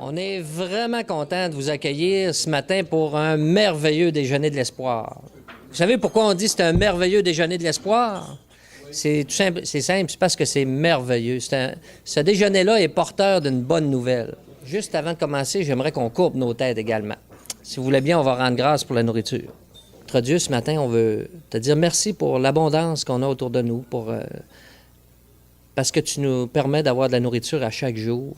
On est vraiment content de vous accueillir ce matin pour un merveilleux déjeuner de l'espoir. Vous savez pourquoi on dit que c'est un merveilleux déjeuner de l'espoir? C'est tout simple, c'est parce que c'est merveilleux. Ce déjeuner-là est porteur d'une bonne nouvelle. Juste avant de commencer, j'aimerais qu'on courbe nos têtes également. Si vous voulez bien, on va rendre grâce pour la nourriture. Notre Dieu, ce matin, on veut te dire merci pour l'abondance qu'on a autour de nous, parce que tu nous permets d'avoir de la nourriture à chaque jour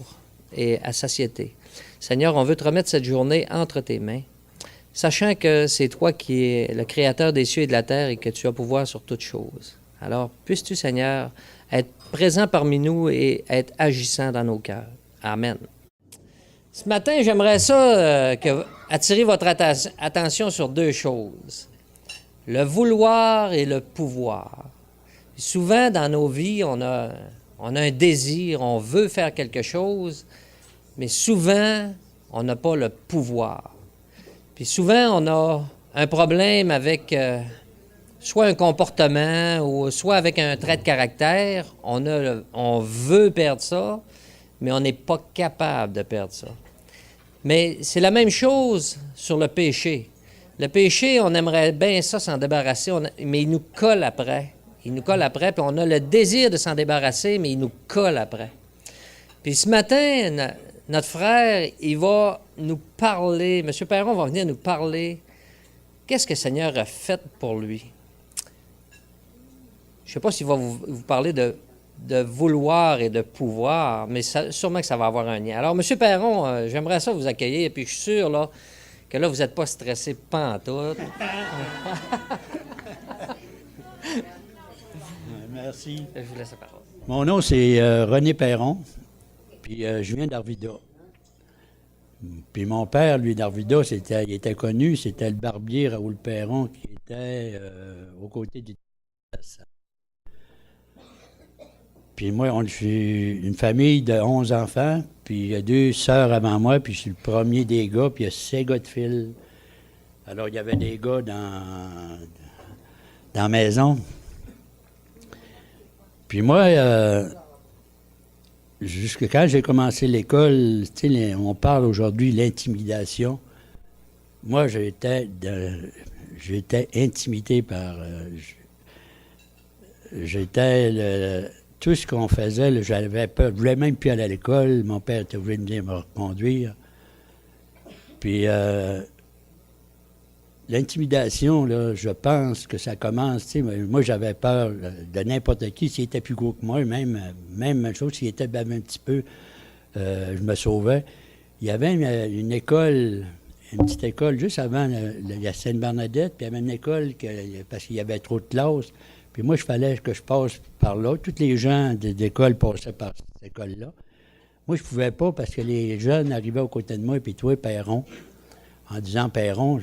et à satiété. Seigneur, on veut te remettre cette journée entre tes mains, sachant que c'est toi qui es le Créateur des cieux et de la terre et que tu as pouvoir sur toutes choses. Alors, puisses-tu, Seigneur, être présent parmi nous et être agissant dans nos cœurs. Amen. Ce matin, j'aimerais attirer votre attention sur deux choses. Le vouloir et le pouvoir. Souvent, dans nos vies, on a un désir, on veut faire quelque chose, mais souvent, on n'a pas le pouvoir. Puis souvent, on a un problème avec soit un comportement ou soit avec un trait de caractère. On veut perdre ça, mais on n'est pas capable de perdre ça. Mais c'est la même chose sur le péché. Le péché, on aimerait bien ça s'en débarrasser, mais il nous colle après. Il nous colle après, puis on a le désir de s'en débarrasser, mais il nous colle après. Puis ce matin, notre frère, il va nous parler, M. Perron va venir nous parler, qu'est-ce que le Seigneur a fait pour lui. Je ne sais pas s'il va vous parler de vouloir et de pouvoir, mais sûrement que ça va avoir un lien. Alors, M. Perron, j'aimerais ça vous accueillir, puis je suis sûr là, que là, vous n'êtes pas stressé pantoute. Merci. Je vous laisse la parole. Mon nom, c'est René Perron, puis je viens d'Arvida. Puis mon père, lui, d'Arvida, il était connu, c'était le barbier Raoul Perron qui était aux côtés du... Puis moi, je suis une famille de 11 enfants, puis il y a 2 sœurs avant moi, puis je suis le premier des gars, puis il y a 6 gars de fil. Alors, il y avait des gars dans la maison. Puis moi, jusque quand j'ai commencé l'école, on parle aujourd'hui de l'intimidation. Moi, j'étais intimidé par... tout ce qu'on faisait, j'avais peur. Je voulais même plus aller à l'école. Mon père était obligé de venir me reconduire. Puis l'intimidation, là, je pense que ça commence. Moi, j'avais peur de n'importe qui. S'il était plus gros que moi, même chose, s'il était un petit peu, je me sauvais. Il y avait une école, une petite école juste avant la Sainte-Bernadette, puis il y avait une école parce qu'il y avait trop de classes. Puis moi, il fallait que je passe par là. Tous les gens d'école passaient par cette école-là. Moi, je ne pouvais pas parce que les jeunes arrivaient aux côtés de moi, puis toi, Perron, en disant Perron,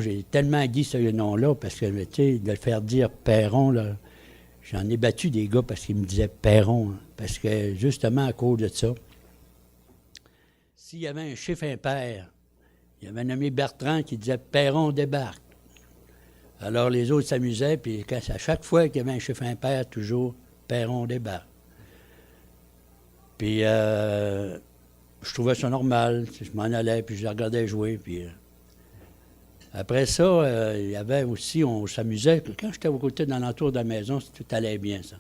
j'ai tellement dit ce nom-là parce que, tu sais, de le faire dire Perron, là, j'en ai battu des gars parce qu'ils me disaient Perron, hein, parce que, justement, à cause de ça, s'il y avait un chiffre impair, il y avait un nommé Bertrand qui disait Perron débarque. Alors, les autres s'amusaient, puis à chaque fois qu'il y avait un chiffre impair, toujours, Perron débarque. Puis, je trouvais ça normal. Je m'en allais, puis je les regardais jouer. Puis, après ça, il y avait aussi, on s'amusait. Quand j'étais aux côtés dans l'entour de la maison, tout allait bien, ça.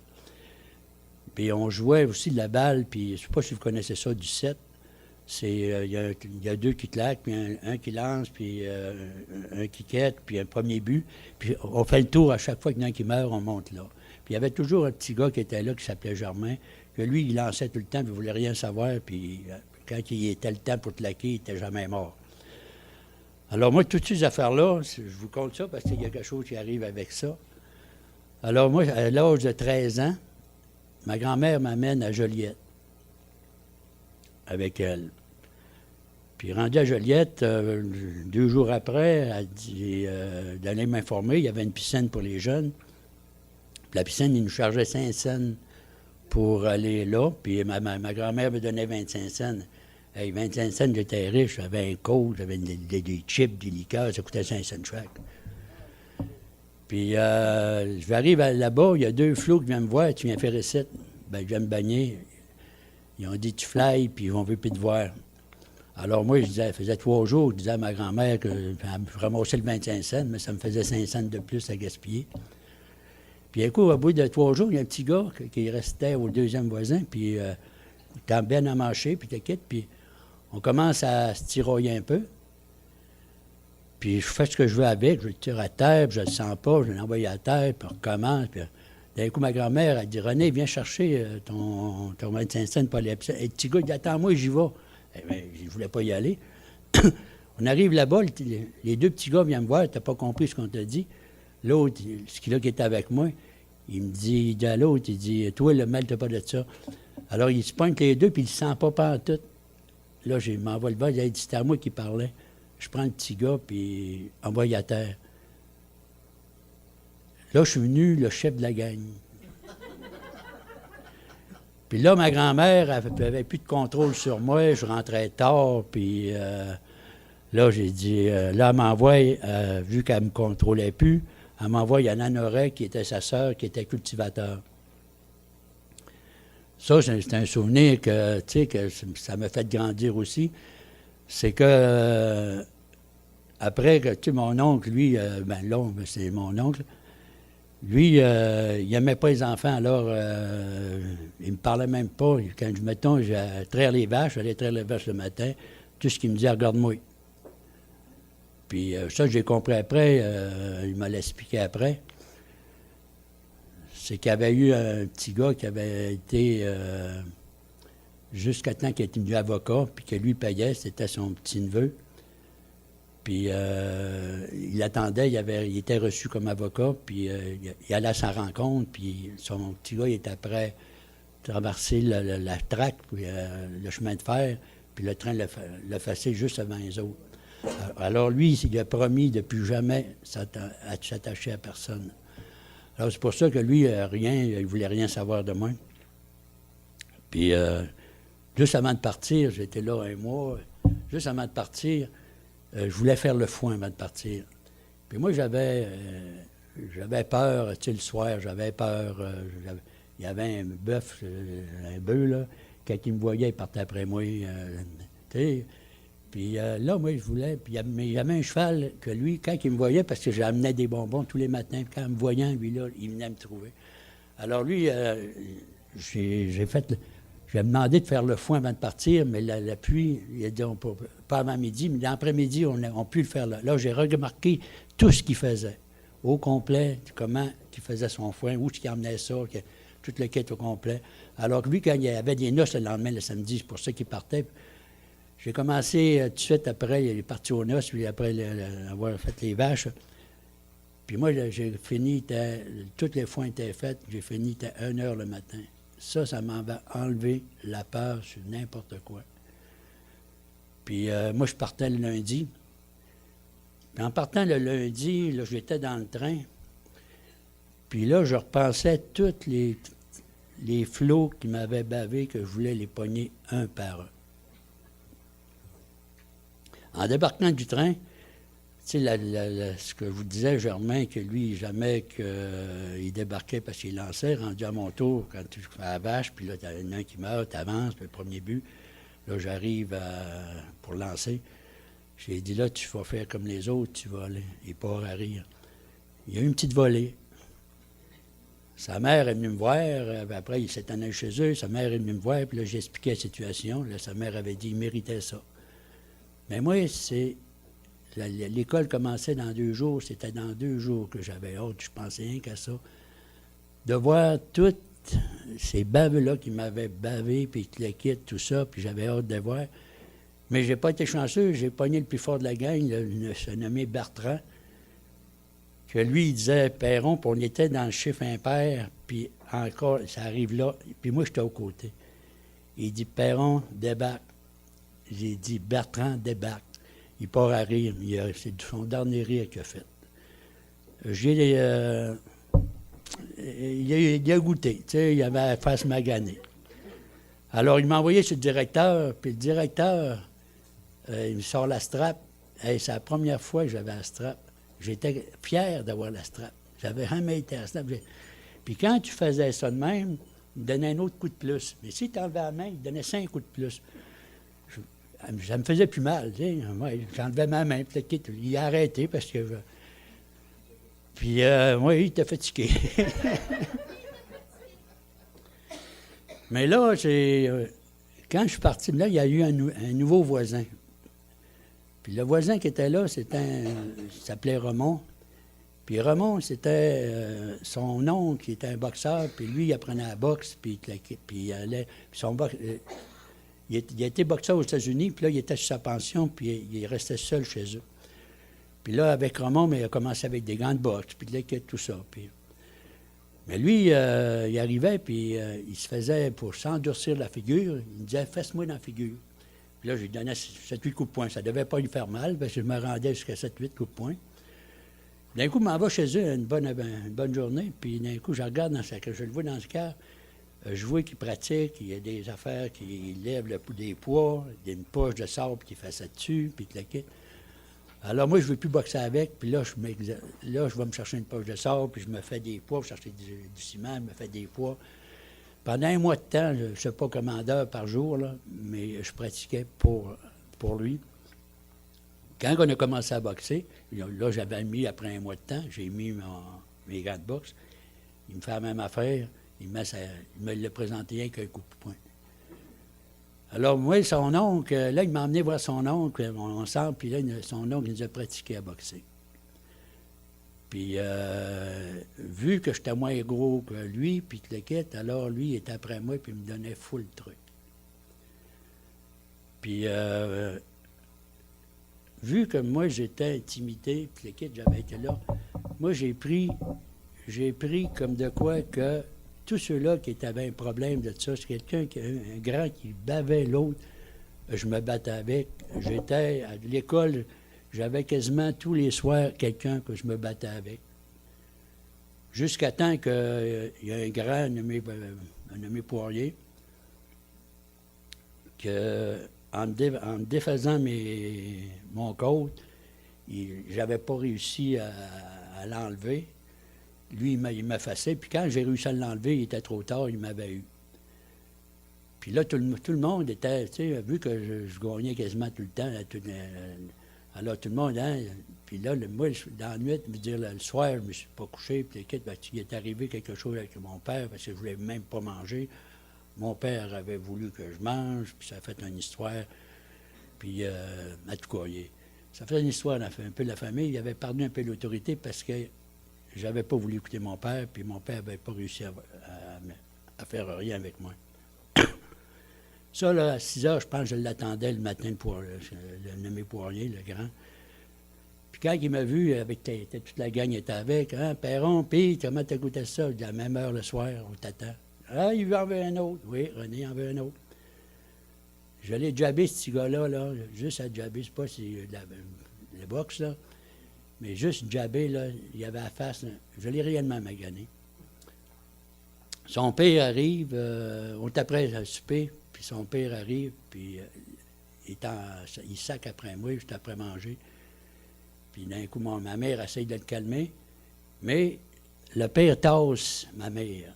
Puis, on jouait aussi de la balle, puis je ne sais pas si vous connaissez ça, du 7. Il y a 2 qui claquent, puis un qui lance, puis un qui quête, puis un premier but. Puis on fait le tour à chaque fois qu'il y en a un qui meurt, on monte là. Puis il y avait toujours un petit gars qui était là, qui s'appelait Germain, que lui, il lançait tout le temps, puis il ne voulait rien savoir, puis quand il était le temps pour claquer, il n'était jamais mort. Alors moi, toutes ces affaires-là, je vous compte ça parce qu'il y a quelque chose qui arrive avec ça. Alors moi, à l'âge de 13 ans, ma grand-mère m'amène à Joliette avec elle. Puis rendu à Joliette, 2 jours après, elle dit d'aller m'informer, il y avait une piscine pour les jeunes. Puis la piscine, ils nous chargeaient 5 cents pour aller là. Puis ma grand-mère me donnait 25 cents. Hey, 25 cents, j'étais riche, j'avais un coke, j'avais des chips, des liqueurs, ça coûtait 5 cents chaque. Puis je vais arriver là-bas, il y a 2 flots qui viennent me voir, tu viens faire recette. Ben, je viens me baigner. Ils ont dit, tu fly, puis on veut plus te voir. Alors moi, je disais, ça faisait 3 jours, je disais à ma grand-mère que je ramassais le 25 cents, mais ça me faisait 5 cents de plus à gaspiller. Puis un coup, au bout de 3 jours, il y a un petit gars qui restait au deuxième voisin, puis il était bien amanché, puis t'inquiète, puis on commence à se tirailler un peu. Puis je fais ce que je veux avec, je le tire à terre, puis je le sens pas, je l'envoie à terre, puis on recommence. Puis d'un coup, ma grand-mère, elle dit, René, viens chercher ton 25 cents pour aller. Et le petit gars, il dit, attends-moi, j'y vais. Eh bien, je ne voulais pas y aller. On arrive là-bas, les 2 petits gars viennent me voir, t'as pas compris ce qu'on t'a dit. L'autre, ce là qui était avec moi, il dit à l'autre, il dit, toi, le mal, t'as pas de ça. Alors, il se pointe les 2, puis il ne sent pas pantoute. Là, je m'envoie le bas, il dit, c'était à moi qui parlait. Je prends le petit gars, puis envoie à terre. Là, je suis venu le chef de la gang. Puis là, ma grand-mère, elle n'avait plus de contrôle sur moi. Je rentrais tard, puis là, j'ai dit, là, elle m'envoie, vu qu'elle ne me contrôlait plus, elle m'envoie à Nanoret, qui était sa sœur, qui était cultivateur. Ça, c'est un souvenir que, tu sais, que ça m'a fait grandir aussi. C'est que, après, tu sais, mon oncle, lui, l'oncle, c'est mon oncle, lui, il n'aimait pas les enfants, alors il me parlait même pas. Quand, mettons, j'allais traire les vaches le matin, tout ce qu'il me disait, regarde-moi. Puis ça, j'ai compris après, il m'a expliqué après. C'est qu'il y avait eu un petit gars qui avait été, jusqu'à temps qu'il était devenu avocat, puis que lui payait, c'était son petit-neveu. Puis il attendait, il était reçu comme avocat, puis il allait à sa rencontre, puis son petit gars, il était prêt à traverser la traque, puis le chemin de fer, puis le train le faisait juste avant les autres. Alors lui, il a promis de plus jamais s'attacher à personne. Alors c'est pour ça que lui, il voulait rien savoir de moi. Puis juste avant de partir, j'étais là 1 mois, juste avant de partir, je voulais faire le foin avant de partir. Puis moi, j'avais peur, tu sais, le soir, j'avais peur. Il y avait un bœuf, là. Quand il me voyait, il partait après moi. Tu sais. Puis là, moi, je voulais. Puis il y avait un cheval que lui, quand il me voyait, parce que j'amenais des bonbons tous les matins, puis quand me voyant, lui, là, il venait me trouver. Alors lui, j'ai demandé de faire le foin avant de partir, mais la pluie, il a dit pas avant midi, mais l'après-midi, on peut le faire là. Là, j'ai remarqué tout ce qu'il faisait, au complet, comment il faisait son foin, où il emmenait ça, tout le quête au complet. Alors que lui, quand il y avait des noces le lendemain, le samedi, c'est pour ça qu'il partait. J'ai commencé tout de suite après, il est parti aux noces, puis après avoir fait les vaches. Puis moi, j'ai fini, toutes les foins étaient faites, j'ai fini à 1h le matin. Ça m'avait enlevé la peur sur n'importe quoi. Puis moi, je partais le lundi. Puis en partant le lundi, là, j'étais dans le train. Puis là, je repensais tous les flots qui m'avaient bavé, que je voulais les pogner un par un. En débarquant du train, tu sais, ce que je vous disais, Germain, que lui, jamais qu'il débarquait parce qu'il lançait, rendu à mon tour, quand tu fais la vache, puis là, il y en a un qui meurt, tu avances, puis le premier but, là, j'arrive pour lancer. J'ai dit, là, tu vas faire comme les autres, tu vas aller. Il part à rire. Il y a eu une petite volée. Sa mère est venue me voir, après, il s'est allé chez eux, sa mère est venue me voir, puis là, j'ai expliqué la situation. Là, sa mère avait dit, il méritait ça. Mais moi, l'école commençait dans 2 jours. C'était dans 2 jours que j'avais hâte. Je pensais rien qu'à ça. De voir toutes ces baves-là qui m'avaient bavé, puis le kit, tout ça, puis j'avais hâte de voir. Mais j'ai pas été chanceux. J'ai pogné le plus fort de la gang, se nommé Bertrand, que lui, il disait Perron, puis on était dans le chiffre impair, puis encore, ça arrive là, puis moi, j'étais aux côtés. Il dit Perron, débarque. J'ai dit Bertrand, débarque. Il part à rire. C'est son dernier rire qu'il a fait. Il a goûté. Tu sais, il avait la face maganée. Alors, il m'a envoyé sur le directeur, puis le directeur, il me sort la strap. Hey, c'est la première fois que j'avais la strap. J'étais fier d'avoir la strap. J'avais jamais été à la strap. Puis quand tu faisais ça de même, il me donnait un autre coup de plus. Mais s'il t'enlevait la main, il donnait 5 coups de plus. Ça me faisait plus mal, tu sais. Ouais, j'enlevais ma main, peut-être qu'il a arrêté parce que... Puis, oui, il était fatigué. Mais là, quand je suis parti, là, il y a eu un nouveau voisin. Puis le voisin qui était là, il s'appelait Ramon. Puis Ramon, c'était son oncle qui était un boxeur, puis lui, il apprenait la boxe, puis il allait... Puis il a été boxeur aux États-Unis, puis là, il était sur sa pension, puis il restait seul chez eux. Puis là, avec Ramon, mais il a commencé avec des gants de boxe, puis tout ça. Mais lui, il arrivait, puis il se faisait, pour s'endurcir la figure, il me disait « Fesse-moi dans la figure ». Puis là, je lui donnais 7-8 coups de poing. Ça ne devait pas lui faire mal, parce que je me rendais jusqu'à 7-8 coups de poing. D'un coup, je m'en vais chez eux une bonne journée, puis d'un coup, je regarde je le vois dans ce cas, je vois qu'il pratique, il y a des affaires, qu'il lève des poids, il y a une poche de sable qui fait ça dessus, puis tout le kit. Alors moi, je ne veux plus boxer avec, puis là, je vais me chercher une poche de sable, puis je me fais des poids, je chercher du ciment, je me fais des poids. Pendant un mois de temps, je ne sais pas combien d'heures par jour, là, mais je pratiquais pour lui. Quand on a commencé à boxer, là, j'avais mis, après un mois de temps, j'ai mis mes gants de boxe. Il me fait la même affaire. Il me l'a présenté rien qu'un coup de poing. Alors, moi, son oncle, là, il m'a emmené voir son oncle, ensemble, puis là, son oncle, il nous a pratiqué à boxer. Puis, vu que j'étais moins gros que lui, puis que le kit, alors lui, il était après moi, puis il me donnait full truc. Puis, vu que moi, j'étais intimidé, puis le kit, j'avais été là, moi, j'ai pris comme de quoi que tous ceux-là qui avaient un problème de ça, c'est quelqu'un un grand qui bavait l'autre, je me battais avec. J'étais à l'école, j'avais quasiment tous les soirs quelqu'un que je me battais avec. Jusqu'à temps qu'il y a un grand nommé Poirier, que, en me défaisant mon côte, j'avais pas réussi à l'enlever. Lui, il m'effaçait, puis quand j'ai réussi à l'enlever, il était trop tard, il m'avait eu. Puis là, tout le monde était, tu sais, vu que je gagnais quasiment tout le temps, alors tout le monde, hein, puis là, moi, dans la nuit, le soir, je ne me suis pas couché, puis il est arrivé quelque chose avec mon père, parce que je ne voulais même pas manger. Mon père avait voulu que je mange, puis ça a fait une histoire, puis à tout cas, ça fait une histoire un peu de la famille. Il avait perdu un peu l'autorité parce que j'avais pas voulu écouter mon père, puis mon père n'avait pas réussi à faire rien avec moi. Ça, là, à 6 heures, je pense que je l'attendais le matin pour le nommé Poirier, le grand. Puis quand il m'a vu, toute la gang était avec, hein, Perron, puis comment t'as goûté ça? À la même heure le soir, on t'attend. Ah, il en veut un autre. Oui, René en veut un autre. J'allais jabber ce petit gars-là, là, juste à jabber, c'est pas la boxe, là. Mais juste jabber, là, il y avait la face, là, je l'ai réellement magané. Son père arrive, on est après à souper, puis son père arrive, puis il sac après moi, juste après manger. Puis d'un coup, ma mère essaye de le calmer, mais le père tasse ma mère.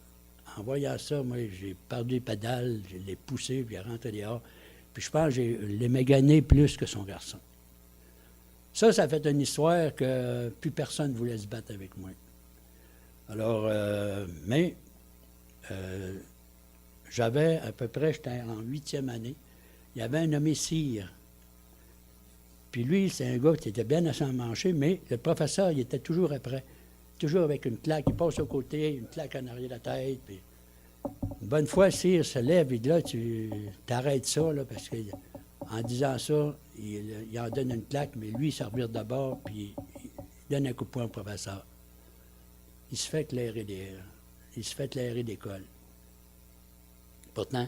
En voyant ça, moi, j'ai perdu les pédales, je l'ai poussé, puis il est rentré dehors. Puis je pense que je l'ai magané plus que son garçon. Ça fait une histoire que plus personne ne voulait se battre avec moi. Alors, j'avais à peu près, j'étais en 8e année, il y avait un nommé Cyr. Puis lui, c'est un gars qui était bien à s'en manger, mais le professeur, il était toujours après. Toujours avec une claque, il passe au côté, une claque en arrière de la tête. Puis une bonne fois, Cyr se lève et dit là, tu t'arrêtes ça, là, parce qu'en disant ça, il en donne une claque, mais lui, il se revire d'abord, puis il donne un coup de poing au professeur. Il se fait éclairer d'école. Pourtant,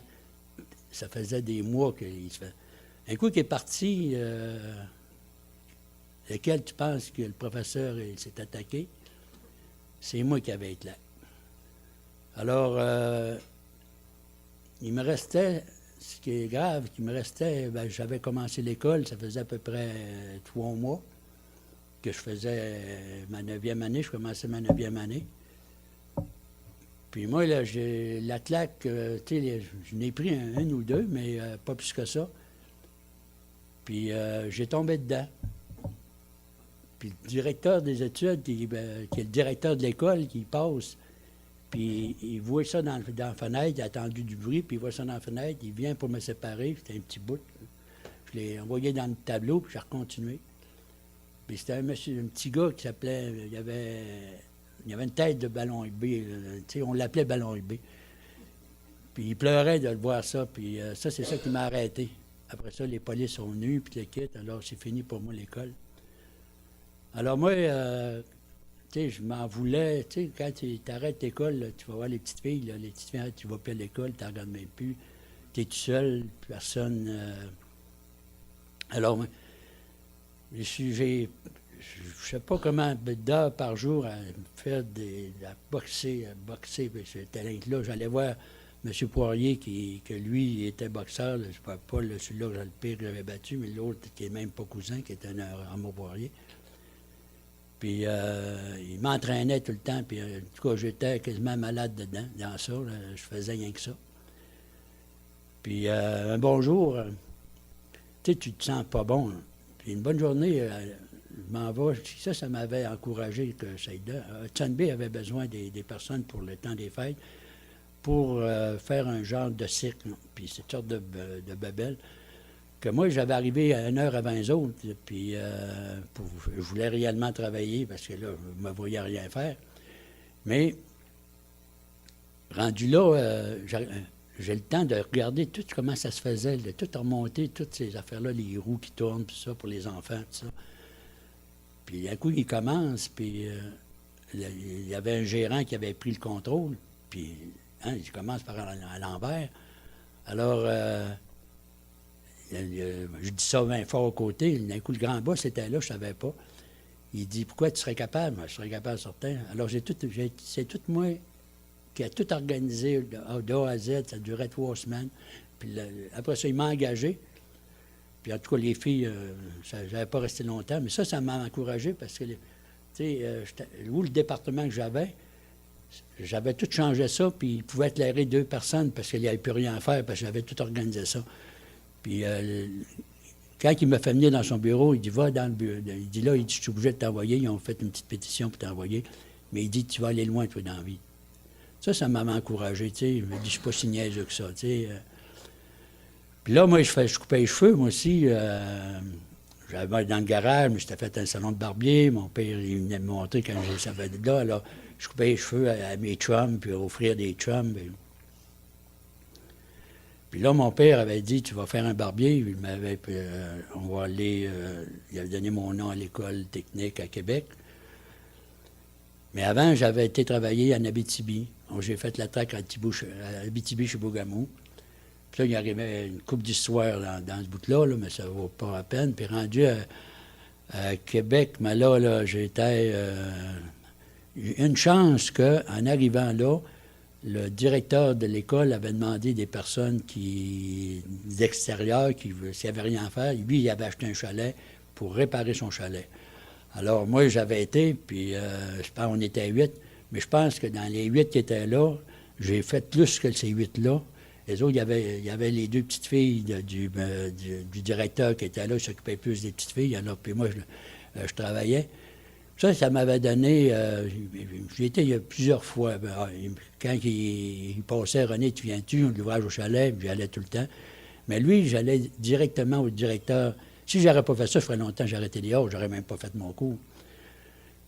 ça faisait des mois qu'il se fait. Un coup qu'il est parti, lequel tu penses que le professeur s'est attaqué, c'est moi qui avais été là. Alors, il me restait, ce qui est grave, j'avais commencé l'école, ça faisait à peu près 3 mois que je faisais ma 9e année, je commençais ma 9e année. Puis moi, là, la claque, tu sais, je n'ai pris un ou deux, mais pas plus que ça. Puis j'ai tombé dedans. Puis le directeur des études, qui est le directeur de l'école, qui passe, puis il voit ça dans la fenêtre, il a entendu du bruit, puis il voit ça dans la fenêtre, il vient pour me séparer, c'était un petit bout. Je l'ai envoyé dans le tableau, puis j'ai recontinué. Puis c'était un petit gars qui s'appelait, il y avait une tête de ballon rugby, tu sais, on l'appelait ballon rugby. Puis il pleurait de le voir ça, puis ça, c'est ça qui m'a arrêté. Après ça, les polices sont venus, puis le kit, alors c'est fini pour moi l'école. Alors moi, tu sais, je m'en voulais, tu sais, quand tu arrêtes l'école, tu vas voir les petites filles, là, les petites filles, tu vas plus à l'école, tu ne regardes même plus, tu es tout seul, personne. Alors, moi, je sais pas comment d'heures par jour à faire à boxer, ce talent-là. J'allais voir M. Poirier, que lui, il était boxeur, là, je ne parle pas celui-là, le pire que j'avais battu, mais l'autre qui n'est même pas cousin, qui était un Armand Poirier. Puis il m'entraînait tout le temps, puis en tout cas, j'étais quasiment malade dedans, dans ça, là, je faisais rien que ça. Puis un bon jour, tu sais, tu te sens pas bon, là. Puis une bonne journée, je m'en vais, ça m'avait encouragé que ça aide. Hudson Bay avait besoin des personnes pour le temps des fêtes, pour faire un genre de cirque, là. Puis cette sorte de babelle. Que moi, j'avais arrivé à 1 heure avant les autres, puis je voulais réellement travailler parce que là, je ne me voyais rien faire. Mais, rendu là, j'ai le temps de regarder tout comment ça se faisait, de tout remonter, toutes ces affaires-là, les roues qui tournent, tout ça, pour les enfants, tout ça. Puis, d'un coup, il commence, puis il y avait un gérant qui avait pris le contrôle, puis il commence par à l'envers. Alors, je dis ça bien fort au côté. D'un coup, le grand boss était là, je ne savais pas. Il dit, pourquoi tu serais capable? Moi, je serais capable, certain. Alors, c'est tout moi qui a tout organisé de A à Z. Ça durait 3 semaines. Puis après ça, il m'a engagé. Puis en tout cas, les filles, je n'avais pas resté longtemps. Mais ça m'a encouragé parce que, tu sais, où le département que j'avais tout changé ça, puis il pouvait éclairer 2 personnes parce qu'il n'y avait plus rien à faire, parce que j'avais tout organisé ça. Puis, quand il m'a fait venir dans son bureau, il dit, va dans le bureau. Il dit, là, je suis obligé de t'envoyer. Ils ont fait une petite pétition pour t'envoyer. Mais il dit, tu vas aller loin, toi, dans la vie. Ça m'avait encouragé, tu sais. Il m'a dit, je suis pas si niaiseux que ça, tu sais. Puis là, moi, je coupais les cheveux, moi aussi. J'avais dans le garage, mais j'étais fait un salon de barbier. Mon père, il venait me montrer quand je savais de là. Alors, je coupais les cheveux à mes chums, puis offrir des chums. Puis là, mon père avait dit, tu vas faire un barbier. Il m'avait, on va aller, il avait donné mon nom à l'école technique à Québec. Mais avant, j'avais été travailler en Abitibi. J'ai fait la traque à Abitibi chez Bougamou. Puis là, il arrivait une couple d'histoires dans ce bout-là, là, mais ça ne vaut pas la peine. Puis rendu à Québec, mais là j'étais... une chance qu'en arrivant là, le directeur de l'école avait demandé des personnes d'extérieur, s'il n'y avait rien à faire. Lui, il avait acheté un chalet pour réparer son chalet. Alors, moi, j'avais été, puis je pense qu'on était 8, mais je pense que dans les 8 qui étaient là, j'ai fait plus que ces 8-là. Les autres, il y avait les 2 petites filles du directeur qui étaient là, qui s'occupaient plus des petites filles. Alors, puis moi, je travaillais. Ça m'avait donné... j'y étais il y a plusieurs fois. Quand il passait, René, tu viens-tu? L'ouvrage au chalet, j'y allais tout le temps. Mais lui, j'allais directement au directeur. Si je n'aurais pas fait ça, ça ferait longtemps que j'aurais été dehors, j'aurais même pas fait mon cours.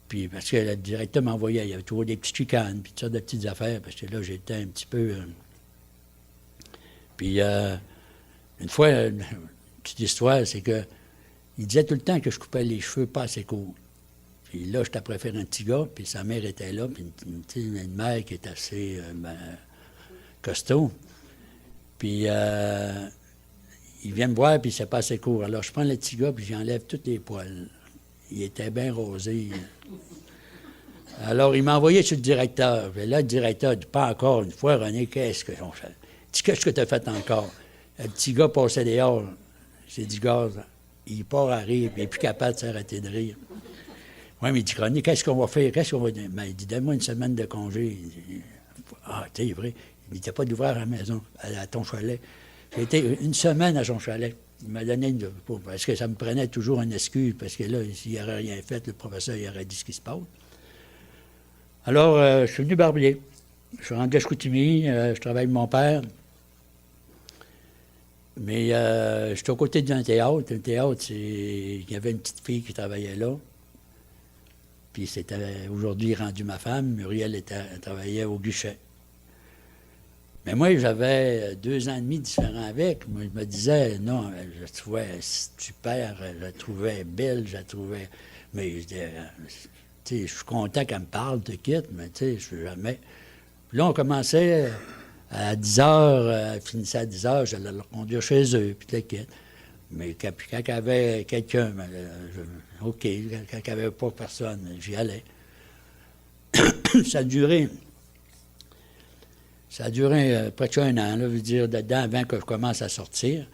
Puis parce que le directeur m'envoyait, il y avait toujours des petites chicanes, puis toutes sortes de petites affaires, parce que là, j'étais un petit peu... Puis une fois, une petite histoire, c'est que il disait tout le temps que je coupais les cheveux pas assez courts. Puis là, je préféré un petit gars, puis sa mère était là, puis une mère qui est assez costaud. Puis il vient me voir, puis c'est pas assez court. Alors, je prends le petit gars, puis j'enlève tous les poils. Il était bien rosé. Alors, il m'a envoyé sur le directeur. Puis là, le directeur dit, pas encore une fois, René, qu'est-ce que j'en fais? Qu'est-ce que tu as fait encore? Le petit gars passait dehors. J'ai dit, gars, il part à rire, puis il n'est plus capable de s'arrêter de rire. Oui, mais il dit, René, qu'est-ce qu'on va faire? Qu'est-ce qu'on va dire? Ben, il dit, donne-moi une semaine de congé. Ah, tu sais, c'est vrai, il n'était pas d'ouvrir à la maison, à ton chalet. J'ai été une semaine à son chalet. Il m'a donné parce que ça me prenait toujours une excuse, parce que là, s'il n'aurait rien fait, le professeur il aurait dit ce qui se passe. Alors, je suis venu Barbier. Je suis rendu à Chicoutimi, je travaille avec mon père. Mais j'étais aux côtés d'un théâtre. Un théâtre, il y avait une petite fille qui travaillait là. Puis c'était aujourd'hui rendu ma femme. Muriel elle travaillait au guichet. Mais moi, j'avais 2 ans et demi différents avec. Moi, je me disais, non, je la trouvais super, je la trouvais belle, je la trouvais... Mais je disais, tu sais, je suis content qu'elle me parle, te quitte, mais tu sais, je ne sais jamais... Puis là, on commençait à 10 heures, finissait à 10 heures, j'allais le conduire chez eux, puis te quitte. Mais quand il y avait quelqu'un, OK, quand il n'y avait pas personne, j'y allais. Ça a duré près de 1 an, là, je veux dire, dedans, avant que je commence à sortir.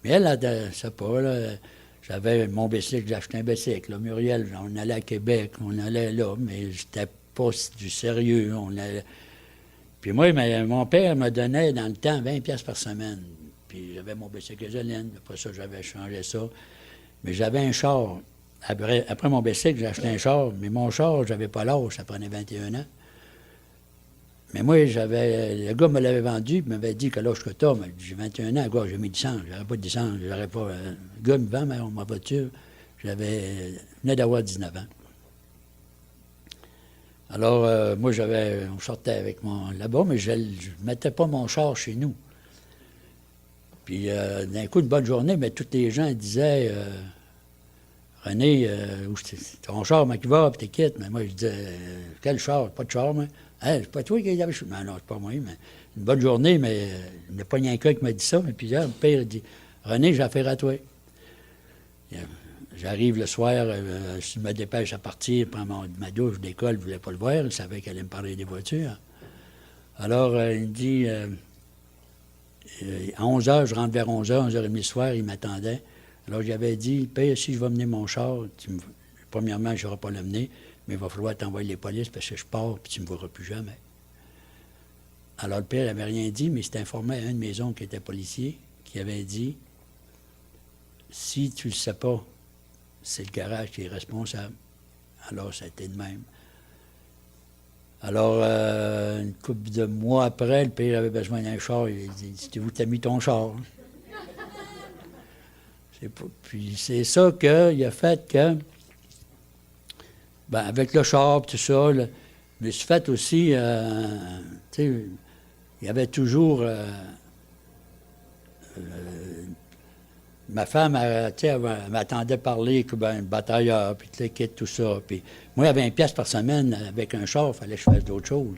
Mais elle, je sais pas, là, j'avais mon bicycle, j'ai acheté un bicycle. Là, Muriel, on allait à Québec, on allait là, mais j'étais pas du sérieux. Puis moi, mon père me donnait dans le temps 20$ par semaine. Puis j'avais mon bicycle gasoline, après ça, j'avais changé ça. Mais j'avais un char. Après mon bicycle, j'ai acheté un char, mais mon char, j'avais pas l'âge, ça prenait 21 ans. Mais moi, le gars me l'avait vendu, il m'avait dit que l'âge que t'as, j'ai 21 ans, gars, j'ai mis du sang, j'aurais pas de licence, j'aurais pas... Le gars me vend ma voiture, je venais d'avoir 19 ans. Alors, moi, on sortait avec là-bas, mais je ne mettais pas mon char chez nous. Puis, d'un coup, une bonne journée, mais tous les gens disaient, René, ton char, qui va, puis t'es quitte. Mais moi, je disais, quel char? Pas de char, moi. Hey, c'est pas toi qui l'avais. Mais non, c'est pas moi, mais une bonne journée, mais il n'y a pas rien qu'un qui m'a dit ça. Mais puis là, mon père dit, René, j'ai affaire à toi. J'arrive le soir, je me dépêche à partir, prends ma douche d'école, je ne voulais pas le voir, il savait qu'elle allait me parler des voitures. Alors, il me dit, à 11h, je rentre vers 11h, 11h30 le soir, il m'attendait. Alors, j'avais dit, Père, si je vais mener mon char, premièrement, je n'aurai pas l'amener, mais il va falloir t'envoyer les polices parce que je pars, puis tu ne me verras plus jamais. Alors, le père n'avait rien dit, mais il s'est informé à un de mes oncles qui était policier, qui avait dit, si tu ne le sais pas, c'est le garage qui est responsable. Alors, ça a été de même. Alors, une couple de mois après, le père avait besoin d'un char. Il a dit, c'est où t'as mis ton char? Puis c'est ça qu'il a fait que, ben, avec le char tout ça, là, je me suis fait aussi, tu sais, il y avait toujours... ma femme, elle m'attendait parler comme un batailleur, puis tout ça. Puis moi, il y avait 20$ par semaine avec un char, il fallait que je fasse d'autres choses.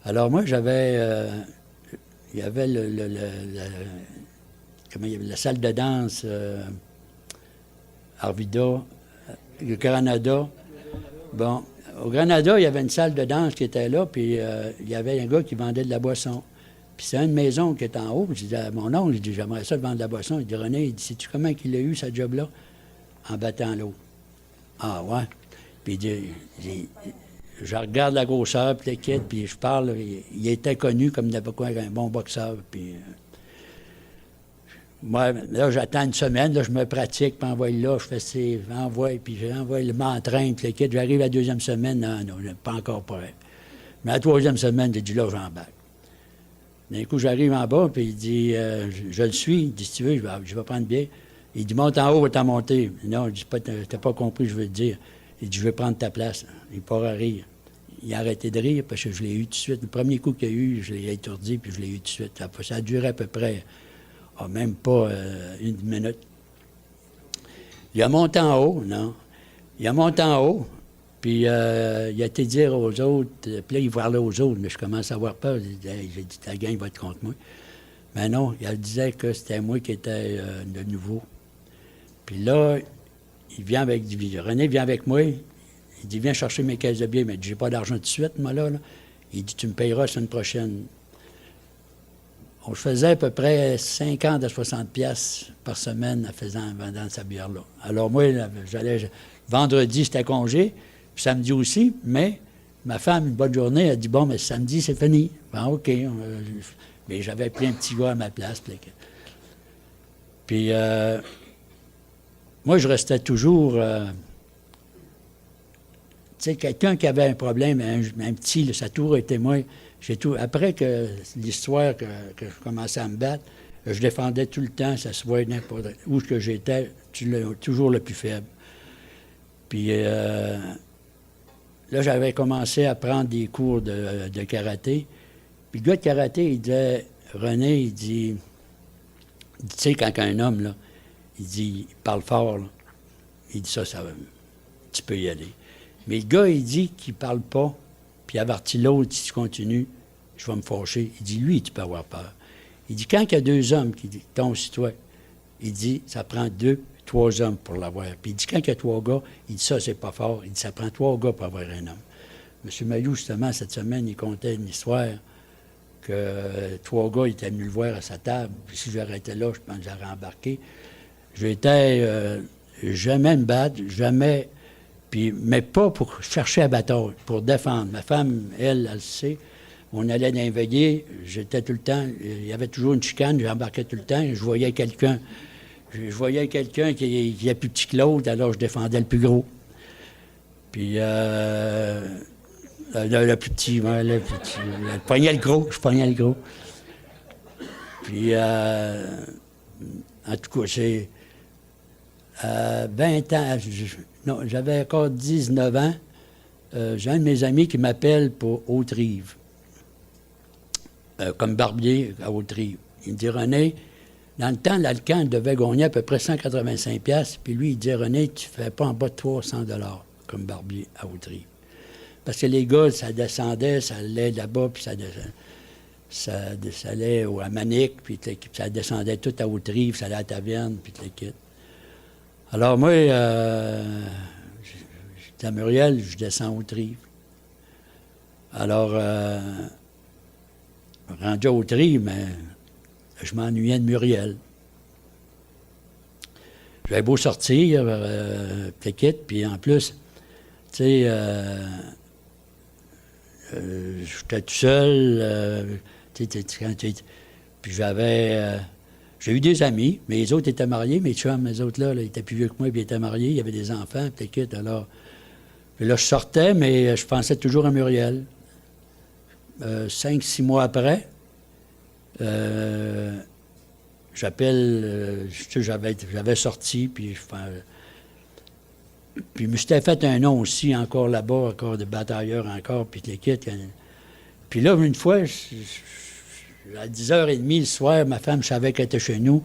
Alors moi, j'avais... il y avait la salle de danse Arvida, le Granada. Bon, au Granada, il y avait une salle de danse qui était là, puis il y avait un gars qui vendait de la boisson. Puis c'est une maison qui est en haut. Je dis à mon oncle, je dis, j'aimerais ça vendre de la boisson. Il dit, René, il dit, sais-tu comment il a eu, ce job-là? En battant l'eau. Ah, ouais. Puis je regarde la grosseur, puis l'équipe, puis je parle. Il était connu comme n'importe quoi, un bon boxeur. Puis moi, là, j'attends une semaine, là, je me pratique, puis envoie là, je fais puis j'envoie, m'entraîne, puis l'équipe. J'arrive la 2e semaine, non, pas encore prêt. Mais la 3e semaine, j'ai dit, là, j'embarque. D'un coup, j'arrive en bas, puis il dit, je le suis. Il dit, si tu veux, je vais prendre bien. Il dit, monte en haut, va t'en monter. Non, je dis, t'as pas compris, je veux te dire. Il dit, je vais prendre ta place. Il part à rire. Il a arrêté de rire parce que je l'ai eu tout de suite. Le premier coup qu'il y a eu, je l'ai étourdi, puis je l'ai eu tout de suite. Ça a duré à peu près, même pas 1 minute. Il a monté en haut, non. Il a monté en haut. Puis il a été dire aux autres, puis là, il parlait aux autres, mais je commence à avoir peur. J'ai dit, ta gang va être contre moi. Mais non, il disait que c'était moi qui étais de nouveau. Puis là, René vient avec moi. Il dit, viens chercher mes caisses de billets. Mais j'ai pas d'argent tout de suite, moi, là. Il dit, tu me payeras la semaine prochaine. On faisait à peu près 50 à 60$ par semaine en vendant sa bière-là. Alors moi, j'allais... Vendredi, c'était congé. Puis samedi aussi, mais Ma femme, une bonne journée, elle dit, bon, mais samedi, c'est fini. Ben, OK. Mais j'avais pris un petit gars à ma place. Puis, moi, je restais toujours... tu sais, quelqu'un qui avait un problème, un petit, là, ça a toujours été moi. Après que l'histoire que je commençais à me battre, je défendais tout le temps, ça se voyait n'importe où que j'étais, toujours le plus faible. Puis là, j'avais commencé à prendre des cours de karaté. Puis le gars de karaté, il disait, René, il dit, tu sais, quand un homme, là, il parle fort, là, il dit ça, tu peux y aller. Mais le gars, il dit qu'il parle pas, puis il avertit l'autre, si tu continues, je vais me fâcher. Il dit, lui, tu peux avoir peur. Il dit, quand il y a deux hommes qui tombent sur toi, il dit, ça prend 2, 3 hommes pour l'avoir. Puis il dit, quand il y a 3 gars, il dit, ça, c'est pas fort. Il dit, ça prend 3 gars pour avoir un homme. M. Mailloux, justement, cette semaine, il contait une histoire que 3 gars étaient venus le voir à sa table. Puis si j'arrêtais là, je pense que j'aurais embarqué. J'étais jamais me battre, jamais... Puis, mais pas pour chercher à bataille, pour défendre. Ma femme, elle le sait. On allait dans les veillées, j'étais tout le temps, il y avait toujours une chicane, j'embarquais tout le temps, je voyais quelqu'un qui est plus petit que l'autre, alors je défendais le plus gros. Puis le plus petit, ouais, le plus petit, je pognais le gros. Puis en tout cas, c'est 20 ans, j'avais encore 19 ans, j'ai un de mes amis qui m'appelle pour Haute-Rive. Comme barbier à Haute-Rive. Il me dit, René, dans le temps, l'Alcan devait gagner à peu près 185$, puis lui, il dit, René, tu ne fais pas en bas de 300$ comme barbier à Haute-Rive. Parce que les gars, ça descendait, ça allait là-bas, puis ça allait à Manic, puis ça descendait tout à Haute-Rive, ça allait à la Taverne, puis tout le kit. Alors moi, j'étais à Muriel, je descends à Haute-Rive. Alors... rendu à Haute-Rive, mais je m'ennuyais de Muriel. J'avais beau sortir, puis en plus, tu sais, j'étais tout seul, puis j'ai eu des amis, mais les autres étaient mariés, mes chums, les autres là, ils étaient plus vieux que moi, puis ils étaient mariés, il y avait des enfants, alors, puis là, je sortais, mais je pensais toujours à Muriel. 5-6 mois après, j'appelle, j'avais sorti, puis je me suis fait un nom aussi, encore là-bas, encore de batailleur encore, puis les kits. Puis là, une fois, à 10h30 le soir, ma femme, je savais qu'elle était chez nous,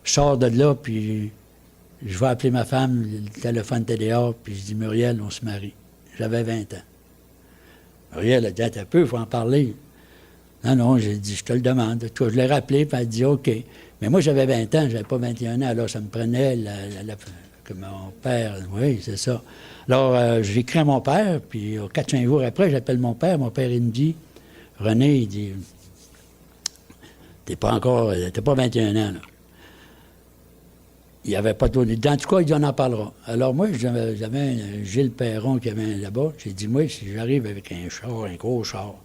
je sors de là, puis je vais appeler ma femme, le téléphone était dehors, puis je dis, Muriel, on se marie. J'avais 20 ans. Muriel a dit, un peu, il faut en parler. Non, j'ai dit, je te le demande. Je l'ai rappelé, puis elle a dit, OK. Mais moi, j'avais 20 ans, j'avais pas 21 ans, alors ça me prenait que mon père, oui, c'est ça. Alors, j'écris à mon père, puis 4-5 jours après, j'appelle mon père, il me dit, René, il dit, t'es pas 21 ans, là. Il n'y avait pas de... En tout cas, il dit, on en parlera. Alors moi, j'avais un Gilles Perron qui avait là-bas. J'ai dit, moi, si j'arrive avec un char, un gros char,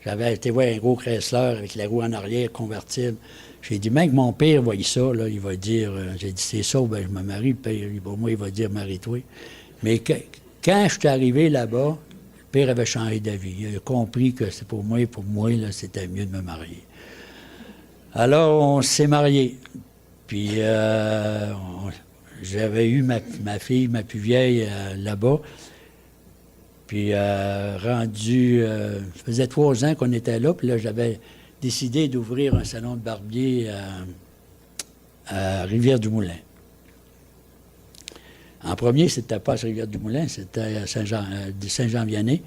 j'avais été voir un gros Chrysler avec la roue en arrière, convertible. J'ai dit, même que mon père voyait ça, là, il va dire, j'ai dit, c'est ça, ben, je me marie, le père, pour moi, il va dire, marie-toi. Mais quand je suis arrivé là-bas, le père avait changé d'avis. Il a compris que c'est pour moi, là, c'était mieux de me marier. Alors, on s'est mariés. Puis, j'avais eu ma fille, ma plus vieille, là-bas. Puis, rendu... ça faisait 3 ans qu'on était là. Puis là, j'avais décidé d'ouvrir un salon de barbier à Rivière-du-Moulin. En premier, c'était pas à Rivière-du-Moulin, c'était à Saint-Jean-Vianney.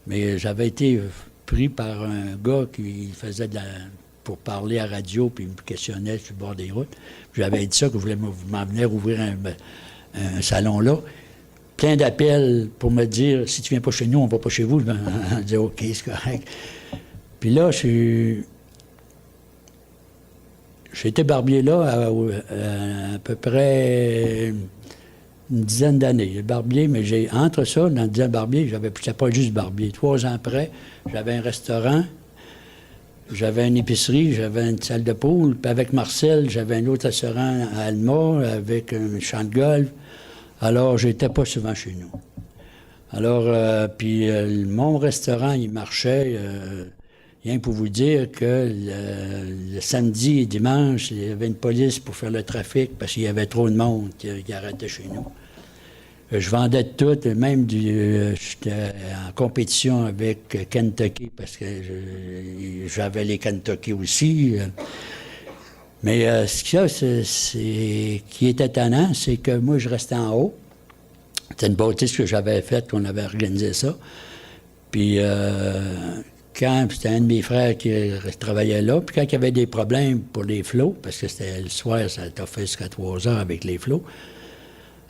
Mais j'avais été pris par un gars qui faisait pour parler à radio, puis il me questionnait sur le bord des routes. Puis j'avais dit ça, que je voulais m'en venir ouvrir un salon là. Plein d'appels pour me dire, si tu viens pas chez nous, on va pas chez vous. Je me disais, OK, c'est correct. Puis là, j'ai été barbier là à peu près une dizaine d'années. Le barbier, mais entre ça, dans le dizaine barbier, c'était pas juste barbier. 3 ans après, j'avais un restaurant, j'avais une épicerie, j'avais une salle de poule. Puis avec Marcel, j'avais un autre restaurant à Alma, avec un champ de golf. Alors, j'étais pas souvent chez nous. Alors, mon restaurant, il marchait, rien pour vous dire que le samedi et dimanche, il y avait une police pour faire le trafic parce qu'il y avait trop de monde qui arrêtait chez nous. Je vendais de tout, même j'étais en compétition avec Kentucky parce que j'avais les Kentucky aussi. Mais ce qui était étonnant, c'est que moi, je restais en haut. C'était une bâtisse que j'avais faite, qu'on avait organisé ça. Puis quand c'était un de mes frères qui travaillait là, puis quand il y avait des problèmes pour les flots, parce que c'était le soir, ça t'a fait jusqu'à 3 heures avec les flots,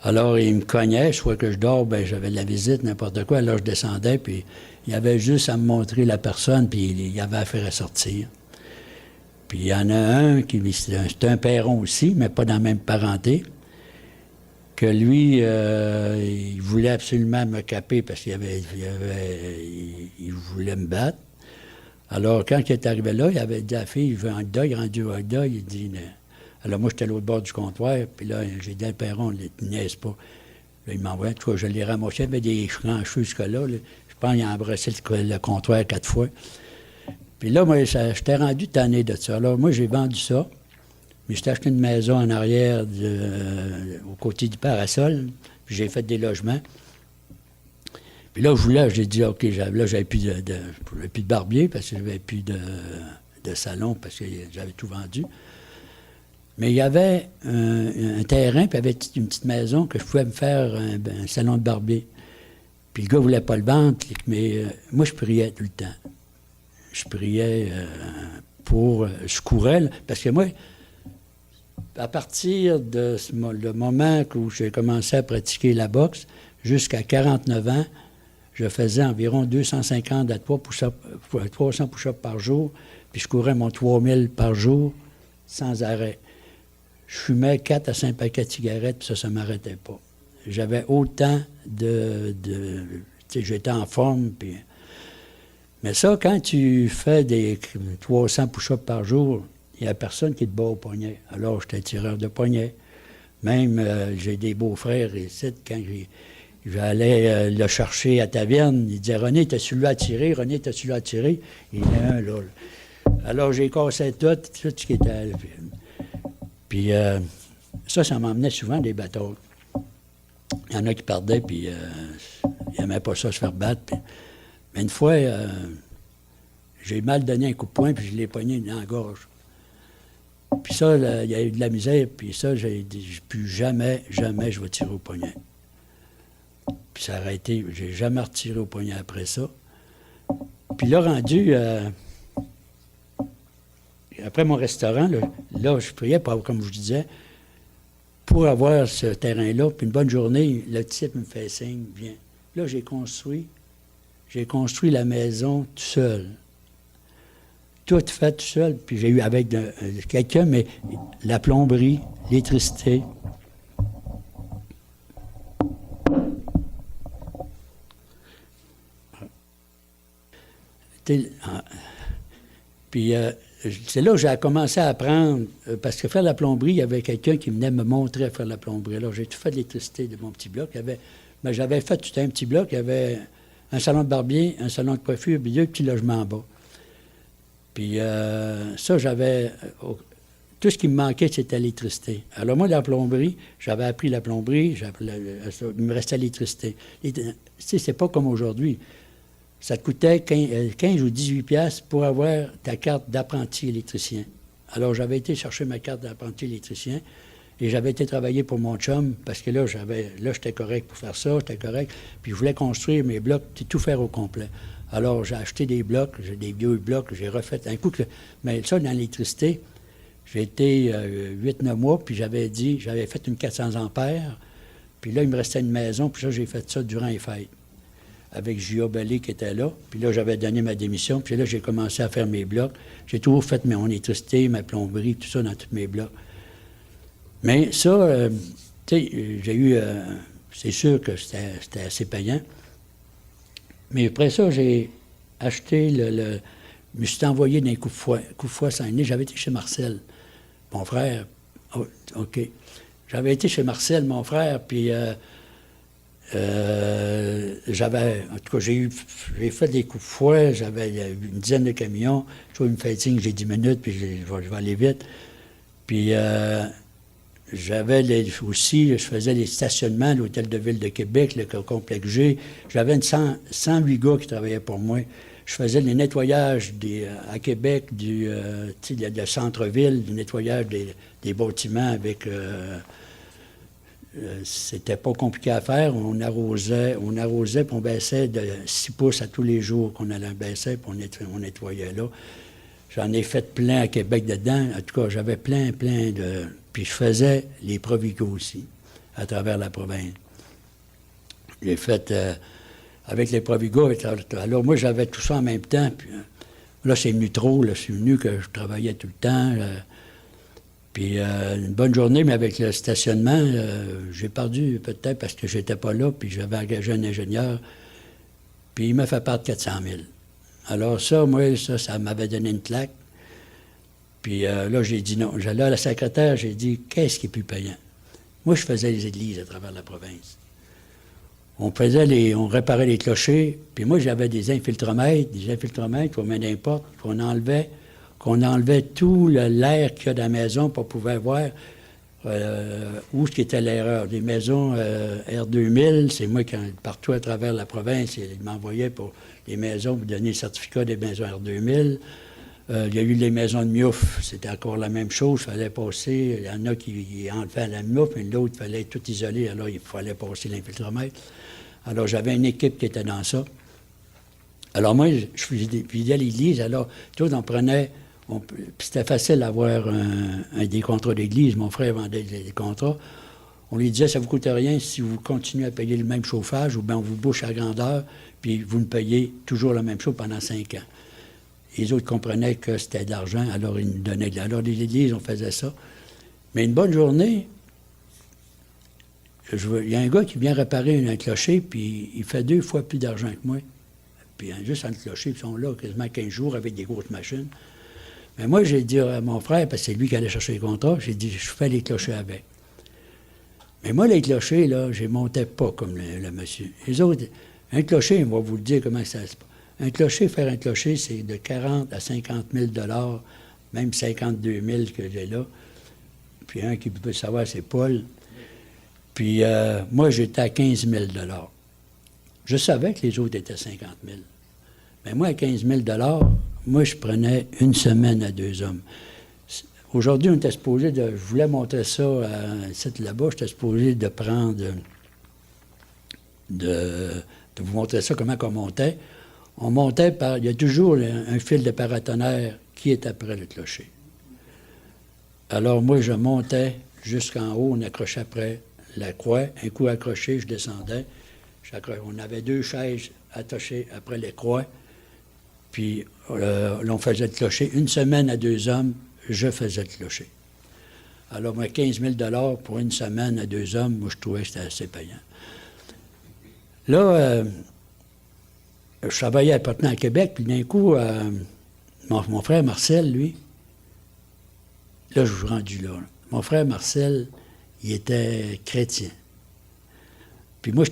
alors il me cognait, je crois que je dors, ben j'avais de la visite, n'importe quoi, alors je descendais, puis il y avait juste à me montrer la personne, puis il y avait à faire sortir. Puis il y en a un c'était un perron aussi, mais pas dans la même parenté, que lui, il voulait absolument me caper parce qu'il il voulait me battre. Alors, quand il est arrivé là, il avait dit à la fille, il veut un hot dog, rendu au hot dog, il dit... Alors, moi, j'étais à l'autre bord du comptoir, puis là, j'ai dit à le perron, il ne niaise pas. Là, il m'envoie, tu vois, je l'ai ramassé, il avait des grands cheveux jusque-là. Là. Je pense qu'il a embrassé le comptoir 4 fois. Puis là, moi, j'étais rendu tanné de ça. Alors, moi, j'ai vendu ça. Mais j'étais acheté une maison en arrière, au côté du parasol, puis j'ai fait des logements. Puis là, j'ai dit, OK, là, j'avais plus de barbier, parce que j'avais plus de salon, parce que j'avais tout vendu. Mais il y avait un terrain, puis il y avait une petite maison que je pouvais me faire un salon de barbier. Puis le gars ne voulait pas le vendre, mais moi, je priais tout le temps. Je priais je courais, parce que moi, à partir le moment où j'ai commencé à pratiquer la boxe, jusqu'à 49 ans, je faisais environ 250 à 300 push-ups par jour, puis je courais mon 3000 par jour sans arrêt. Je fumais 4 à 5 paquets de cigarettes, puis ça ne m'arrêtait pas. J'avais autant j'étais en forme, puis... Mais ça, quand tu fais des 300 push-ups par jour, il n'y a personne qui te bat au poignet. Alors, j'étais tireur de poignet. Même, j'ai des beaux-frères ici, quand j'allais le chercher à taverne, il disait « René, t'as-tu lui à tirer? René, t'as-tu lui à tirer? » Il y en a un, là. Alors, j'ai cassé tout ce qui était... Puis, ça m'emmenait souvent des batailles. Il y en a qui perdaient, puis ils n'aimaient pas ça, se faire battre. Puis... Mais une fois, j'ai mal donné un coup de poing, puis je l'ai pogné dans la gorge. Puis ça, il y a eu de la misère, puis ça, j'ai dit, plus jamais, je vais tirer au poignet. Puis ça a été, j'ai jamais retiré au poignet après ça. Puis là, rendu, après mon restaurant, là, je priais, comme je vous disais, pour avoir ce terrain-là, puis une bonne journée, le type me fait signe, viens. Là, j'ai construit la maison tout seul. Tout fait tout seul. Puis j'ai eu avec quelqu'un, mais la plomberie, l'électricité. Puis c'est là que j'ai commencé à apprendre, parce que faire la plomberie, il y avait quelqu'un qui venait me montrer à faire la plomberie. Alors j'ai tout fait de l'électricité de mon petit bloc. J'avais fait tout un petit bloc, il y avait un salon de barbier, un salon de coiffure, puis 2 petits logements en bas. Puis ça, j'avais... tout ce qui me manquait, c'était l'électricité. Alors moi, la plomberie, j'avais appris la plomberie, il me restait l'électricité. Tu sais, c'est pas comme aujourd'hui. Ça te coûtait 15 ou 18 piastres pour avoir ta carte d'apprenti électricien. Alors j'avais été chercher ma carte d'apprenti électricien et j'avais été travailler pour mon chum parce que là, j'étais correct pour faire ça, j'étais correct. Puis je voulais construire mes blocs, tout faire au complet. Alors, j'ai acheté des blocs, j'ai des vieux blocs, j'ai refait un coup. Mais ça, dans l'électricité, j'ai été 8-9 mois, puis j'avais fait une 400 ampères. Puis là, il me restait une maison, puis là, j'ai fait ça durant les fêtes. Avec J.A. Bellé qui était là. Puis là, j'avais donné ma démission. Puis là, j'ai commencé à faire mes blocs. J'ai toujours fait mon électricité, ma plomberie, tout ça dans tous mes blocs. Mais ça, Tu sais, j'ai eu... c'est sûr que c'était assez payant. Mais après ça, j'ai acheté je me suis envoyé d'un coup de fouet Saguenay. J'avais été chez Marcel, mon frère. Oh, OK. J'avais été chez Marcel, mon frère, puis en tout cas, j'ai fait des coups de fouet, j'avais une dizaine de camions. Je vois, il me fait signe, j'ai 10 minutes, puis je vais aller vite. Puis aussi, je faisais les stationnements à l'Hôtel de Ville de Québec, le complexe G. J'avais 108 gars qui travaillaient pour moi. Je faisais le nettoyage à Québec du centre-ville, le nettoyage des bâtiments avec... c'était pas compliqué à faire. On arrosait, puis on baissait de 6 pouces à tous les jours qu'on allait baisser, puis on nettoyait là. J'en ai fait plein à Québec dedans. En tout cas, j'avais plein de... Puis je faisais les Provigo aussi, à travers la province. J'ai fait avec les Provigo. Alors moi, j'avais tout ça en même temps. Puis, là, c'est venu trop. Là, c'est venu que je travaillais tout le temps. Puis une bonne journée, mais avec le stationnement, j'ai perdu peut-être parce que j'étais pas là, puis j'avais engagé un ingénieur, puis il m'a fait part de 400 000. Alors ça, moi, ça m'avait donné une claque. Puis là, j'ai dit non. J'allais à la secrétaire, j'ai dit, qu'est-ce qui est plus payant? Moi, je faisais les églises à travers la province. On réparait les clochers, puis moi, j'avais des infiltromètres qu'on met n'importe, qu'on enlevait tout l'air qu'il y a dans la maison pour pouvoir voir où était l'erreur. Des maisons R2000, c'est moi qui, partout à travers la province, il m'envoyait pour les maisons, vous donner le certificat des maisons R2000. Il y a eu les maisons de Miouf, c'était encore la même chose, il fallait passer, il y en a qui enlevaient la Miouf, mais l'autre, il fallait tout isoler, alors il fallait passer l'infiltromètre. Alors j'avais une équipe qui était dans ça. Alors moi, je vidais l'église, alors tout on prenait... Puis c'était facile d'avoir des contrats d'église. Mon frère vendait des contrats. On lui disait, ça ne vous coûte rien si vous continuez à payer le même chauffage, ou bien on vous bouche à grandeur, puis vous me payez toujours la même chose pendant 5 ans. Les autres comprenaient que c'était de l'argent, alors ils nous donnaient de l'argent. Alors les églises, on faisait ça. Mais une bonne journée, il y a un gars qui vient réparer un clocher, puis il fait 2 fois plus d'argent que moi. Puis juste en clocher, ils sont là quasiment 15 jours avec des grosses machines. Mais moi, j'ai dit à mon frère, parce que c'est lui qui allait chercher les contrats, j'ai dit, je fais les clochers avec. Mais moi, les clochers, là, je ne montais pas comme le monsieur. Les autres, un clocher, on va vous le dire comment ça se passe. Faire un clocher, c'est de 40 à 50 000 $, même 52 000 que j'ai là. Puis un qui peut savoir, c'est Paul. Puis moi, j'étais à 15 000 $. Je savais que les autres étaient 50 000. Mais moi, à 15 000 $, moi, je prenais une semaine à 2 hommes. Aujourd'hui, on était supposé je voulais montrer ça à un site là-bas, j'étais supposé de prendre, de vous montrer ça, comment on montait. On montait il y a toujours un fil de paratonnerre qui est après le clocher. Alors, moi, je montais jusqu'en haut, on accrochait après la croix, un coup accroché, je descendais. On avait 2 chaises attachées après les croix. Puis, on faisait le clocher. Une semaine à 2 hommes, je faisais le clocher. Alors, moi, 15 000 $ pour une semaine à 2 hommes, moi, je trouvais que c'était assez payant. Là, je travaillais à Portland, à Québec, puis d'un coup, mon frère Marcel, lui, là, je suis rendu là. Mon frère Marcel, il était chrétien. Puis moi,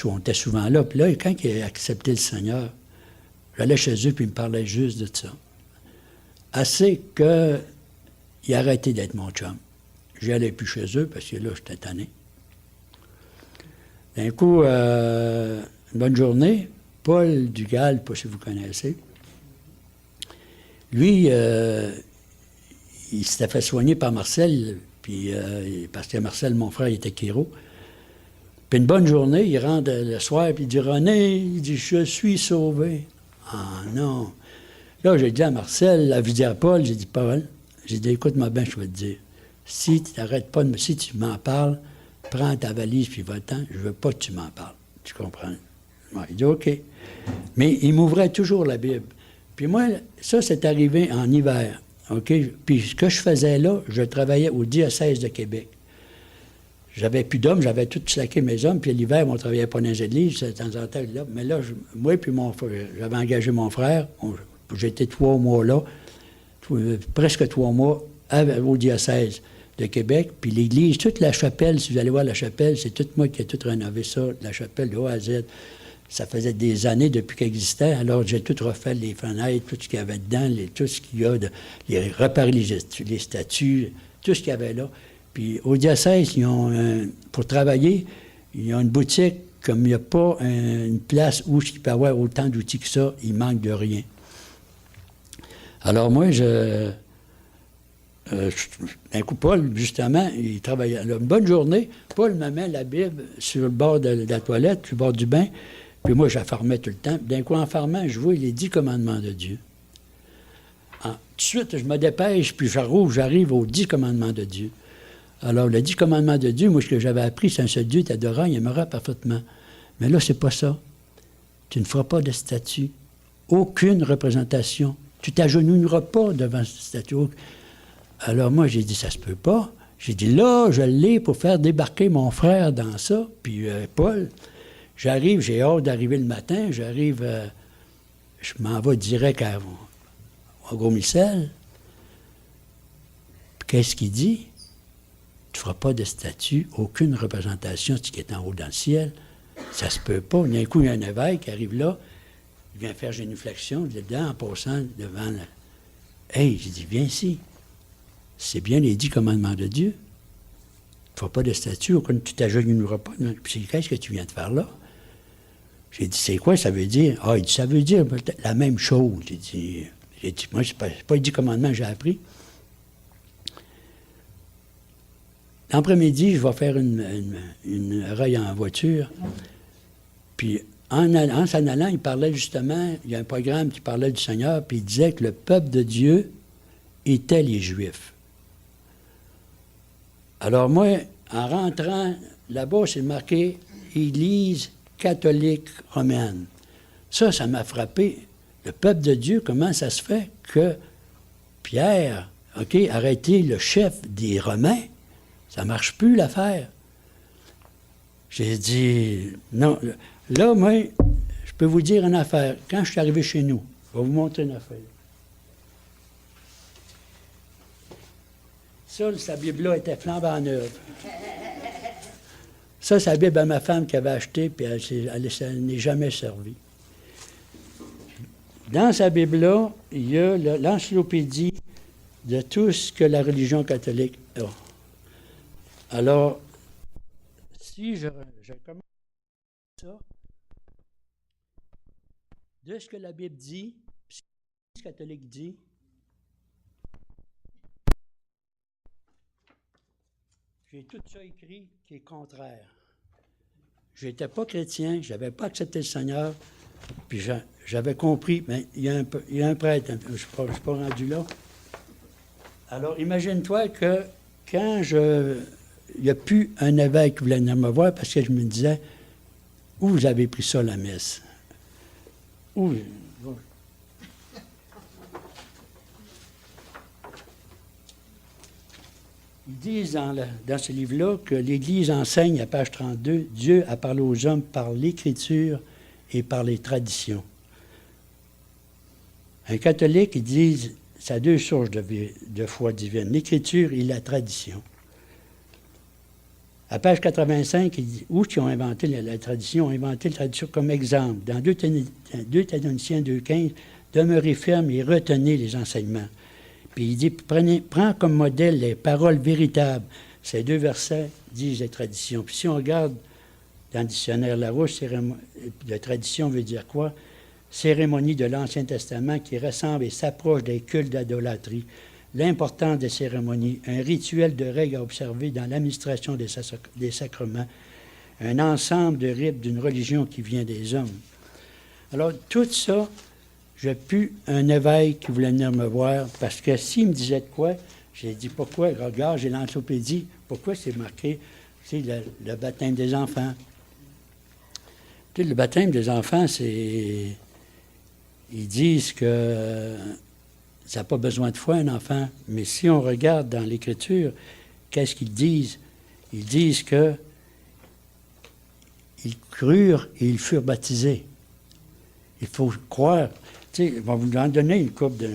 on était souvent là. Puis là, quand il a accepté le Seigneur, j'allais chez eux, puis il me parlait juste de ça. Assez qu'il a arrêté d'être mon chum. Je n'allais plus chez eux, parce que là, j'étais tanné. D'un coup, une bonne journée, Paul Dugal, je ne sais pas si vous connaissez, lui, il s'était fait soigner par Marcel, puis, parce que Marcel, mon frère, il était chiro. Puis une bonne journée, il rentre le soir, puis il dit, « René, il dit, je suis sauvé. » Ah non. Là, j'ai dit à Marcel, j'ai dit à Paul, j'ai dit, Paul, j'ai dit, écoute-moi bien, je vais te dire, si tu n'arrêtes pas si tu m'en parles, prends ta valise puis va-t'en, je veux pas que tu m'en parles. Tu comprends? Ouais, il dit, OK. Mais il m'ouvrait toujours la Bible. Puis moi, ça, c'est arrivé en hiver. OK? Puis ce que je faisais là, je travaillais au diocèse de Québec. j'avais plus d'hommes, j'avais tout slacké mes hommes, puis l'hiver, on ne travaillait pas dans les églises, de temps en temps, là. Mais là, moi puis mon frère, j'avais engagé mon frère, j'étais 3 mois là, presque 3 mois au diocèse de Québec, puis l'église, toute la chapelle, si vous allez voir la chapelle, c'est tout moi qui ai tout rénové ça, la chapelle de A à Z. Ça faisait des années depuis qu'elle existait, alors j'ai tout refait, les fenêtres, tout ce qu'il y avait dedans, tout ce qu'il y a, réparer les statues, tout ce qu'il y avait là. Puis au diocèse, ils ont, pour travailler, ils ont une boutique, comme il n'y a pas une place où il peut y avoir autant d'outils que ça, il manque de rien. Alors moi, un coup, Paul, justement, il travaillait. Alors, une bonne journée, Paul me met la Bible sur le bord de la toilette, sur le bord du bain, puis moi, je la fermais tout le temps. D'un coup, en fermant, je vois les 10 commandements de Dieu. Tout de suite, je me dépêche, puis j'arrive aux 10 commandements de Dieu. Alors, les 10 commandements de Dieu, moi, ce que j'avais appris, c'est un seul Dieu t'adorant, il aimera parfaitement. Mais là, c'est pas ça. Tu ne feras pas de statue. Aucune représentation. Tu t'agenouilleras pas devant cette statue. Alors moi, j'ai dit, ça se peut pas. J'ai dit, là, je l'ai pour faire débarquer mon frère dans ça. Puis Paul, j'arrive, j'ai hâte d'arriver le matin. J'arrive, je m'en vais direct à Gros-Micelle. Qu'est-ce qu'il dit? Tu ne feras pas de statue, aucune représentation de ce qui est en haut dans le ciel. Ça se peut pas. D'un coup, il y a un évêque qui arrive là, il vient faire génuflexion dedans en passant devant le... Hey, j'ai dit, viens ici. C'est bien les 10 commandements de Dieu. Tu ne feras pas de statue, aucune, tu t'agenouilleras pas. Puis qu'est-ce que tu viens de faire là? J'ai dit, c'est quoi ça veut dire? Ah, il dit, ça veut dire la même chose. J'ai dit, moi, c'est pas les 10 commandements que j'ai appris. L'après-midi, je vais faire une raille en voiture. Puis, en s'en allant, il parlait justement, il y a un programme qui parlait du Seigneur, puis il disait que le peuple de Dieu était les Juifs. Alors moi, en rentrant là-bas, c'est marqué « Église catholique romaine ». Ça m'a frappé. Le peuple de Dieu, comment ça se fait que Pierre, arrêtez le chef des Romains, ça ne marche plus l'affaire. J'ai dit, non, là, moi, je peux vous dire une affaire. Quand je suis arrivé chez nous, je vais vous montrer une affaire. Ça, sa Bible-là était flambant neuve. Ça, c'est la Bible à ma femme qui avait acheté, puis elle n'est jamais servie. Dans sa Bible-là, il y a l'encyclopédie de tout ce que la religion catholique a. Alors, si je commence ça, de ce que la Bible dit, ce que l'Église catholique dit, j'ai tout ça écrit qui est contraire. Je n'étais pas chrétien, je n'avais pas accepté le Seigneur, puis j'avais compris, mais il y a un prêtre, je ne suis pas rendu là. Alors, imagine-toi que quand il n'y a plus un évêque qui voulait venir me voir parce que je me disais, où vous avez pris ça, la messe? Où? Ils disent dans ce livre-là que l'Église enseigne, à page 32, Dieu a parlé aux hommes par l'Écriture et par les traditions. Un catholique, ils disent, ça a 2 sources de foi divine, l'Écriture et la tradition. À page 85, il dit, où qui ont inventé la tradition, ont inventé la tradition comme exemple. Dans 2 Thessaloniciens 2,15, demeurez fermes et retenez les enseignements. Puis il dit, prends comme modèle les paroles véritables. Ces 2 versets disent les traditions. Puis si on regarde dans le dictionnaire Larousse, la tradition veut dire quoi? Cérémonie de l'Ancien Testament qui ressemble et s'approche des cultes d'idolâtrie. L'importance des cérémonies, un rituel de règles à observer dans l'administration des sacrements, un ensemble de rites d'une religion qui vient des hommes. Alors, tout ça, j'ai pu un évêque qui voulait venir me voir, parce que s'il me disait de quoi, j'ai dit, pourquoi? Regarde, j'ai l'encyclopédie, pourquoi c'est marqué, c'est le baptême des enfants. Tu sais, le baptême des enfants, c'est... Ils disent que ça n'a pas besoin de foi, un enfant. Mais si on regarde dans l'Écriture, qu'est-ce qu'ils disent? Ils disent que ils crurent et ils furent baptisés. Il faut croire. Tu sais, on va vous en donner une couple de...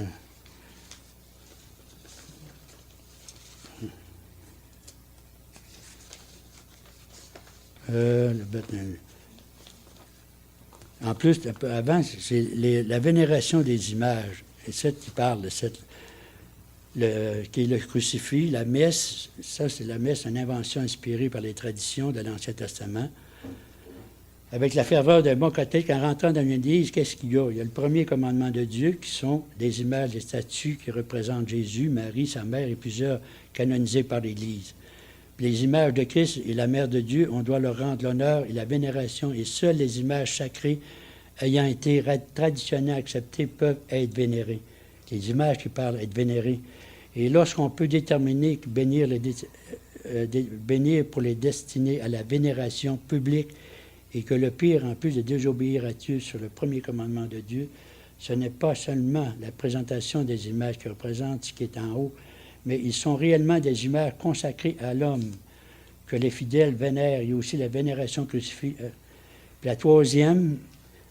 En plus, avant, c'est la vénération des images. Et ça, qui parle de cette... qui est le crucifix, la messe. Ça, c'est la messe, une invention inspirée par les traditions de l'Ancien Testament. Avec la ferveur d'un bon catholique, en rentrant dans une église, qu'est-ce qu'il y a? Il y a le premier commandement de Dieu, qui sont des images, des statues qui représentent Jésus, Marie, sa mère et plusieurs canonisés par l'Église. Les images de Christ et la mère de Dieu, on doit leur rendre l'honneur et la vénération, et seules les images sacrées ayant été traditionnellement acceptées peuvent être vénérées. Les images qui parlent être vénérées. Et lorsqu'on peut déterminer que bénir pour les destiner à la vénération publique, et que le pire, en plus de désobéir à Dieu sur le premier commandement de Dieu, ce n'est pas seulement la présentation des images qui représentent ce qui est en haut, mais ils sont réellement des images consacrées à l'homme, que les fidèles vénèrent. Il y a aussi la vénération crucifix. La troisième,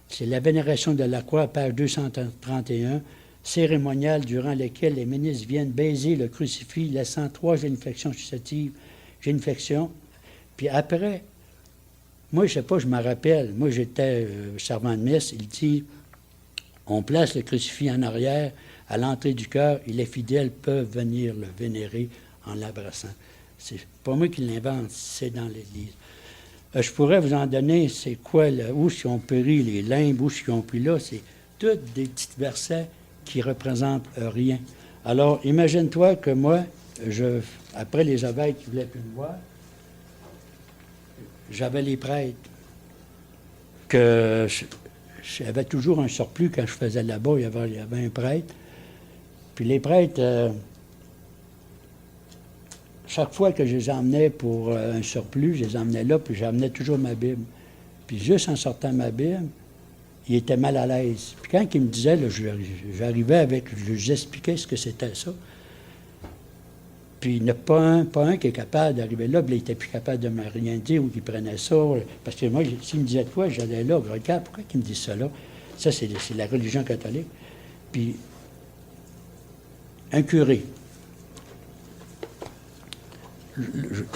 c'est la vénération de la croix, page 231, cérémoniale durant laquelle les ministres viennent baiser le crucifix, laissant 3 génuflexions successives. Génuflexion. Puis après, moi, je ne sais pas, je me rappelle, moi j'étais servant de messe, il dit, on place le crucifix en arrière, à l'entrée du cœur, et les fidèles peuvent venir le vénérer en l'abraçant. C'est pas moi qui l'invente, c'est dans l'Église. Je pourrais vous en donner, c'est quoi, là, où ont péri les limbes, où ont pris là, c'est tous des petits versets qui représentent rien. Alors, imagine-toi que moi, après les évêques qui ne voulaient plus me voir, j'avais les prêtres, que j'avais toujours un surplus quand je faisais là-bas, il y avait un prêtre. Puis les prêtres, chaque fois que je les emmenais pour un surplus, je les emmenais là, puis j'emmenais toujours ma Bible. Puis juste en sortant ma Bible, il était mal à l'aise. Puis quand il me disait, là, j'arrivais avec, je lui expliquais ce que c'était ça. Puis il n'y en a pas un qui est capable d'arriver là, puis il n'était plus capable de me rien dire ou qu'il prenait ça. Parce que moi, s'il me disait quoi, j'allais là, regarde, pourquoi il me dit ça là? Ça, c'est la religion catholique. Puis un curé.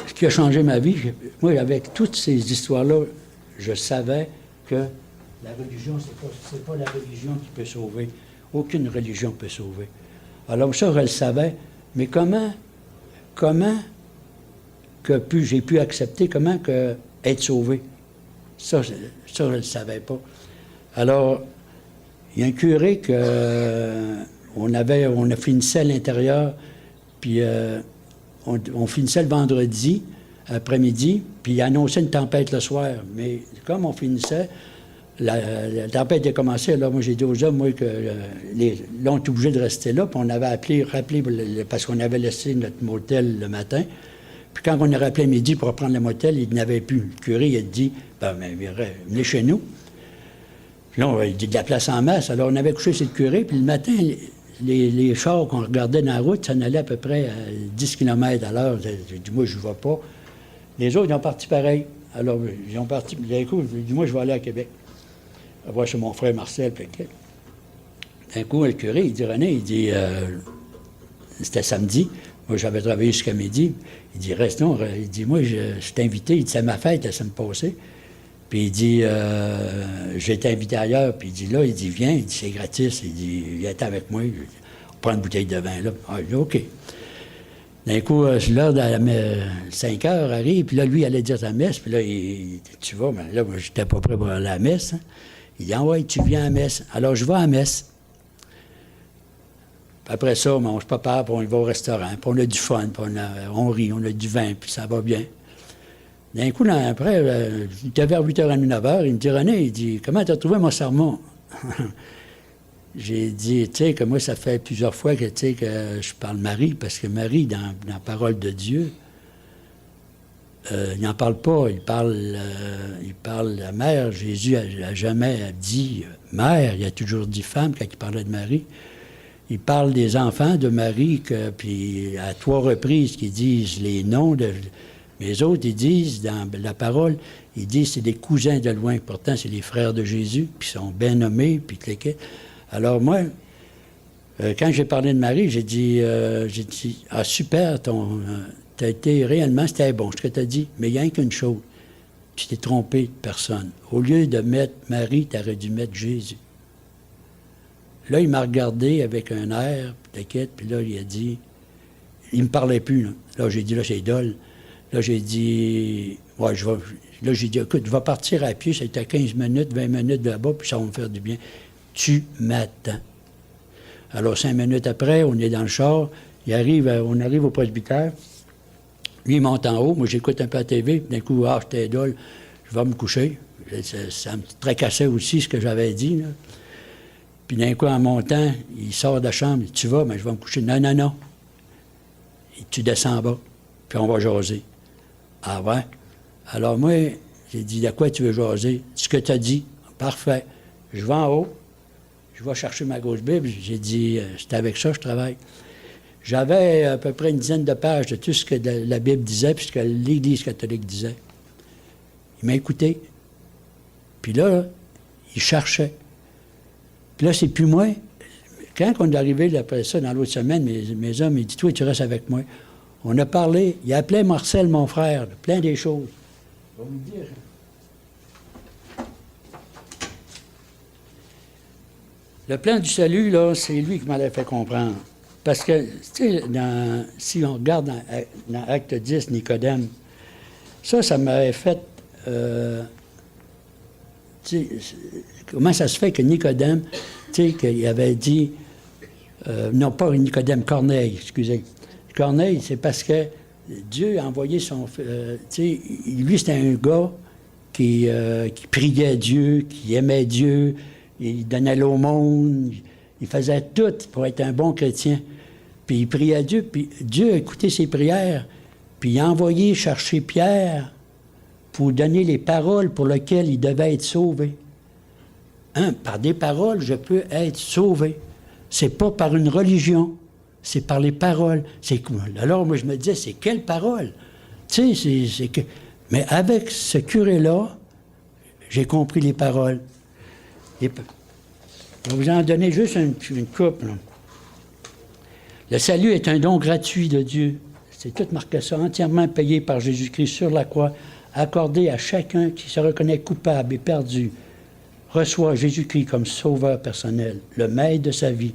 Ce qui a changé ma vie, moi, avec toutes ces histoires-là, je savais que la religion, c'est pas la religion qui peut sauver. Aucune religion peut sauver. Alors ça, je le savais. Mais comment que j'ai pu accepter, comment que être sauvé? Ça, je ne le savais pas. Alors, il y a un curé on finissait à l'intérieur, puis on finissait le vendredi après-midi, puis il annonçait une tempête le soir. Mais comme on finissait, la tempête a commencé, alors moi j'ai dit aux hommes, moi, que là, on était obligé de rester là, puis on avait rappelé parce qu'on avait laissé notre motel le matin. Puis quand on a rappelé à midi pour reprendre le motel, il n'avait plus. Le curé, il a dit, venez chez nous. Puis là, on a dit de la place en masse. Alors on avait couché chez le curé, puis le matin, les chars qu'on regardait dans la route, ça en allait à peu près à 10 km à l'heure. J'ai dit, moi, je ne vais pas. Les autres, ils ont parti pareil. Alors, ils ont parti, d'un coup, j'ai dit, moi, je vais aller à Québec. On va chez mon frère Marcel. D'un coup, le curé, il dit, René, il dit, c'était samedi, moi j'avais travaillé jusqu'à midi, il dit, restons, il dit, moi je suis invité, il dit, c'est ma fête la semaine passée, puis il dit, j'ai été invité ailleurs, puis il dit, là, il dit, viens, il dit, c'est gratis, il dit, viens avec moi, on prend une bouteille de vin, là. Ah, il dit, OK. D'un coup, l'heure de 5 heures arrive, puis là, lui, il allait dire sa messe, puis là, tu vas, mais là, moi, j'étais pas prêt pour aller à la messe, hein. Il dit, ah ouais, tu viens à la messe. Alors, je vais à la messe. Puis après ça, on mange pas part, puis on y va au restaurant, puis on a du fun, puis on rit, on a du vin, puis ça va bien. D'un coup, après, il était vers 8h30, 9h, il me dit, René, il dit, comment tu as trouvé mon sermon? J'ai dit, tu sais, que moi, ça fait plusieurs fois que, que je parle Marie, parce que Marie, dans la parole de Dieu, il n'en parle pas, il parle la mère. Jésus n'a jamais dit mère, il a toujours dit femme quand il parlait de Marie. Il parle des enfants de Marie, puis à 3 reprises qu'ils disent les noms de... Mais les autres, ils disent, dans la parole, ils disent c'est des cousins de loin. Pourtant, c'est les frères de Jésus, puis ils sont bien nommés, puis cliqués. Alors moi, quand j'ai parlé de Marie, j'ai dit, ah super, t'as été réellement, c'était bon, ce que t'as dit, mais il n'y a qu'une chose, tu t'es trompé de personne. Au lieu de mettre Marie, t'aurais dû mettre Jésus. Là, il m'a regardé avec un air, t'inquiète, puis là, il a dit, il me parlait plus, là. Là, j'ai dit, là, c'est dole. Là, j'ai dit, ouais, là, j'ai dit, écoute, je vais partir à pied, c'était à 15 minutes, 20 minutes de là-bas, puis ça va me faire du bien. Tu m'attends. Alors, 5 minutes après, on est dans le char, on arrive au presbytère, lui, il monte en haut, moi, j'écoute un peu la TV, puis d'un coup, j'étais dole, je vais me coucher. Ça me tracassait aussi, ce que j'avais dit, là. Puis d'un coup, en montant, il sort de la chambre, il dit, tu vas, mais je vais me coucher. Non, non, non. Et tu descends en bas, puis on va jaser. Ah ouais? Alors moi, j'ai dit, de quoi tu veux jaser? Ce que tu as dit. Parfait. Je vais en haut, je vais chercher ma grosse Bible. J'ai dit, c'est avec ça que je travaille. J'avais à peu près une dizaine de pages de tout ce que la Bible disait, puis ce que l'Église catholique disait. Il m'a écouté. Puis là, il cherchait. Puis là, c'est plus moi. Quand on est arrivé après ça, dans l'autre semaine, mes hommes, ils disent, toi, tu restes avec moi. On a parlé, il appelait Marcel, mon frère, plein des choses. Je vais vous dire. Le plan du salut, là, c'est lui qui m'avait fait comprendre. Parce que, tu sais, si on regarde dans Acte 10, Nicodème, ça m'avait fait... comment ça se fait que Nicodème, tu sais, qu'il avait dit... non, pas Nicodème, Corneille, excusez. Corneille, c'est parce que Dieu a envoyé son... tu sais, lui, c'était un gars qui priait Dieu, qui aimait Dieu, il donnait l'aumône, il faisait tout pour être un bon chrétien. Puis il priait Dieu, puis Dieu a écouté ses prières, puis il a envoyé chercher Pierre pour donner les paroles pour lesquelles il devait être sauvé. Par des paroles, je peux être sauvé. C'est pas par une religion, c'est par les paroles. Alors, moi, je me disais, c'est quelle parole? Tu sais, c'est que... Mais avec ce curé-là, j'ai compris les paroles. Je vais vous en donner juste une couple. Là. Le salut est un don gratuit de Dieu. C'est tout marqué ça, entièrement payé par Jésus-Christ sur la croix, accordé à chacun qui se reconnaît coupable et perdu, reçoit Jésus-Christ comme sauveur personnel, le maître de sa vie.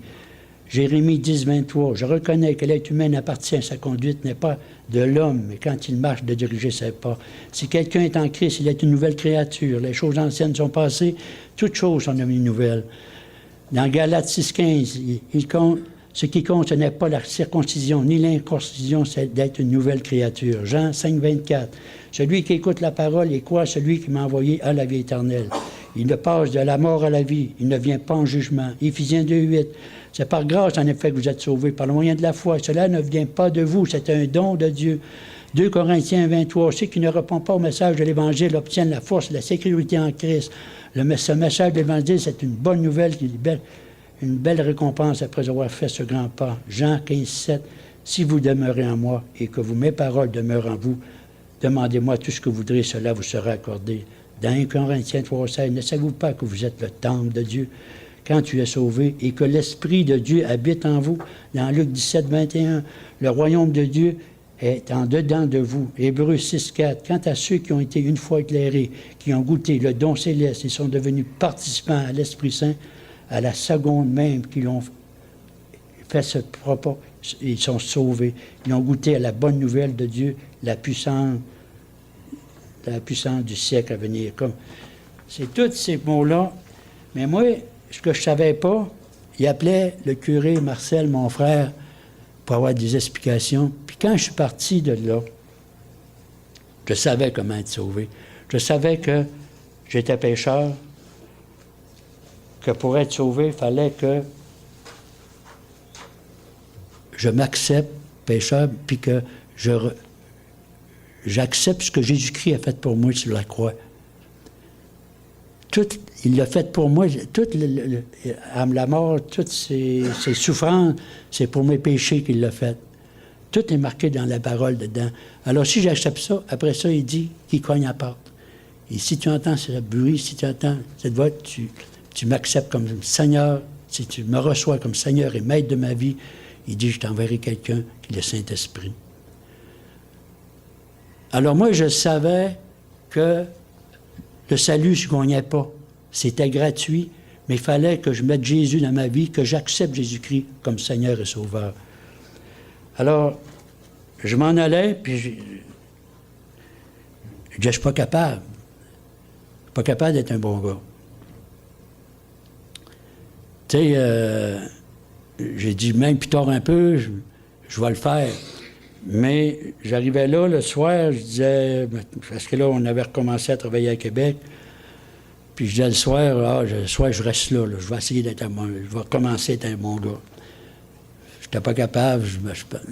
Jérémie 10, 23. Je reconnais que l'être humain appartient, sa conduite n'est pas de l'homme, mais quand il marche, de diriger ses pas. Si quelqu'un est en Christ, il est une nouvelle créature. Les choses anciennes sont passées, toutes choses sont devenues nouvelles. Dans Galates 6, 15, ce qui compte, ce n'est pas la circoncision ni l'inconcision, c'est d'être une nouvelle créature. Jean 5, 24. Celui qui écoute la parole et croit celui qui m'a envoyé à la vie éternelle. Il ne passe de la mort à la vie. Il ne vient pas en jugement. Éphésiens 2, 8. C'est par grâce, en effet, que vous êtes sauvés, par le moyen de la foi. Cela ne vient pas de vous, c'est un don de Dieu. 2 Corinthiens 23. Ceux qui ne répondent pas au message de l'Évangile obtiennent la force et la sécurité en Christ. Ce message de l'Évangile, c'est une bonne nouvelle, une belle récompense après avoir fait ce grand pas. Jean 15, 7. Si vous demeurez en moi et que mes paroles demeurent en vous, demandez-moi tout ce que vous voudrez, cela vous sera accordé. Dans 1 Corinthiens 3, 16. Ne savez-vous pas que vous êtes le temple de Dieu quand tu es sauvé et que l'Esprit de Dieu habite en vous? Dans Luc 17, 21, le royaume de Dieu est en dedans de vous. Hébreux 6, 4. Quant à ceux qui ont été une fois éclairés, qui ont goûté le don céleste, ils sont devenus participants à l'Esprit Saint, à la seconde même qu'ils ont fait ce propos, ils sont sauvés. Ils ont goûté à la bonne nouvelle de Dieu, la puissance du siècle à venir. C'est tous ces mots-là. Mais moi, ce que je ne savais pas, il appelait le curé Marcel, mon frère, pour avoir des explications. Puis quand je suis parti de là, je savais comment être sauvé. Je savais que j'étais pécheur, que pour être sauvé, il fallait que je m'accepte pécheur, puis que j'accepte ce que Jésus-Christ a fait pour moi sur la croix. Il l'a fait pour moi. À la mort, toutes ses souffrances, c'est pour mes péchés qu'il l'a fait. Tout est marqué dans la parole dedans. Alors, si j'accepte ça, après ça, il dit qu'il cogne à la porte. Et si tu entends ce bruit, si tu entends cette voix, tu m'acceptes comme Seigneur, si tu me reçois comme Seigneur et Maître de ma vie, il dit, je t'enverrai quelqu'un qui est le Saint-Esprit. Alors moi, je savais que le salut, je ne gagnais pas. C'était gratuit, mais il fallait que je mette Jésus dans ma vie, que j'accepte Jésus-Christ comme Seigneur et Sauveur. Alors, je m'en allais, puis je ne suis pas capable. Pas capable d'être un bon gars. Tu sais, j'ai dit, même plus tard un peu, je vais le faire. Mais j'arrivais là, le soir, je disais, parce que là, on avait recommencé à travailler à Québec, puis je disais le soir, je reste là, je vais essayer d'être je vais recommencer à être un bon gars. Je n'étais pas capable,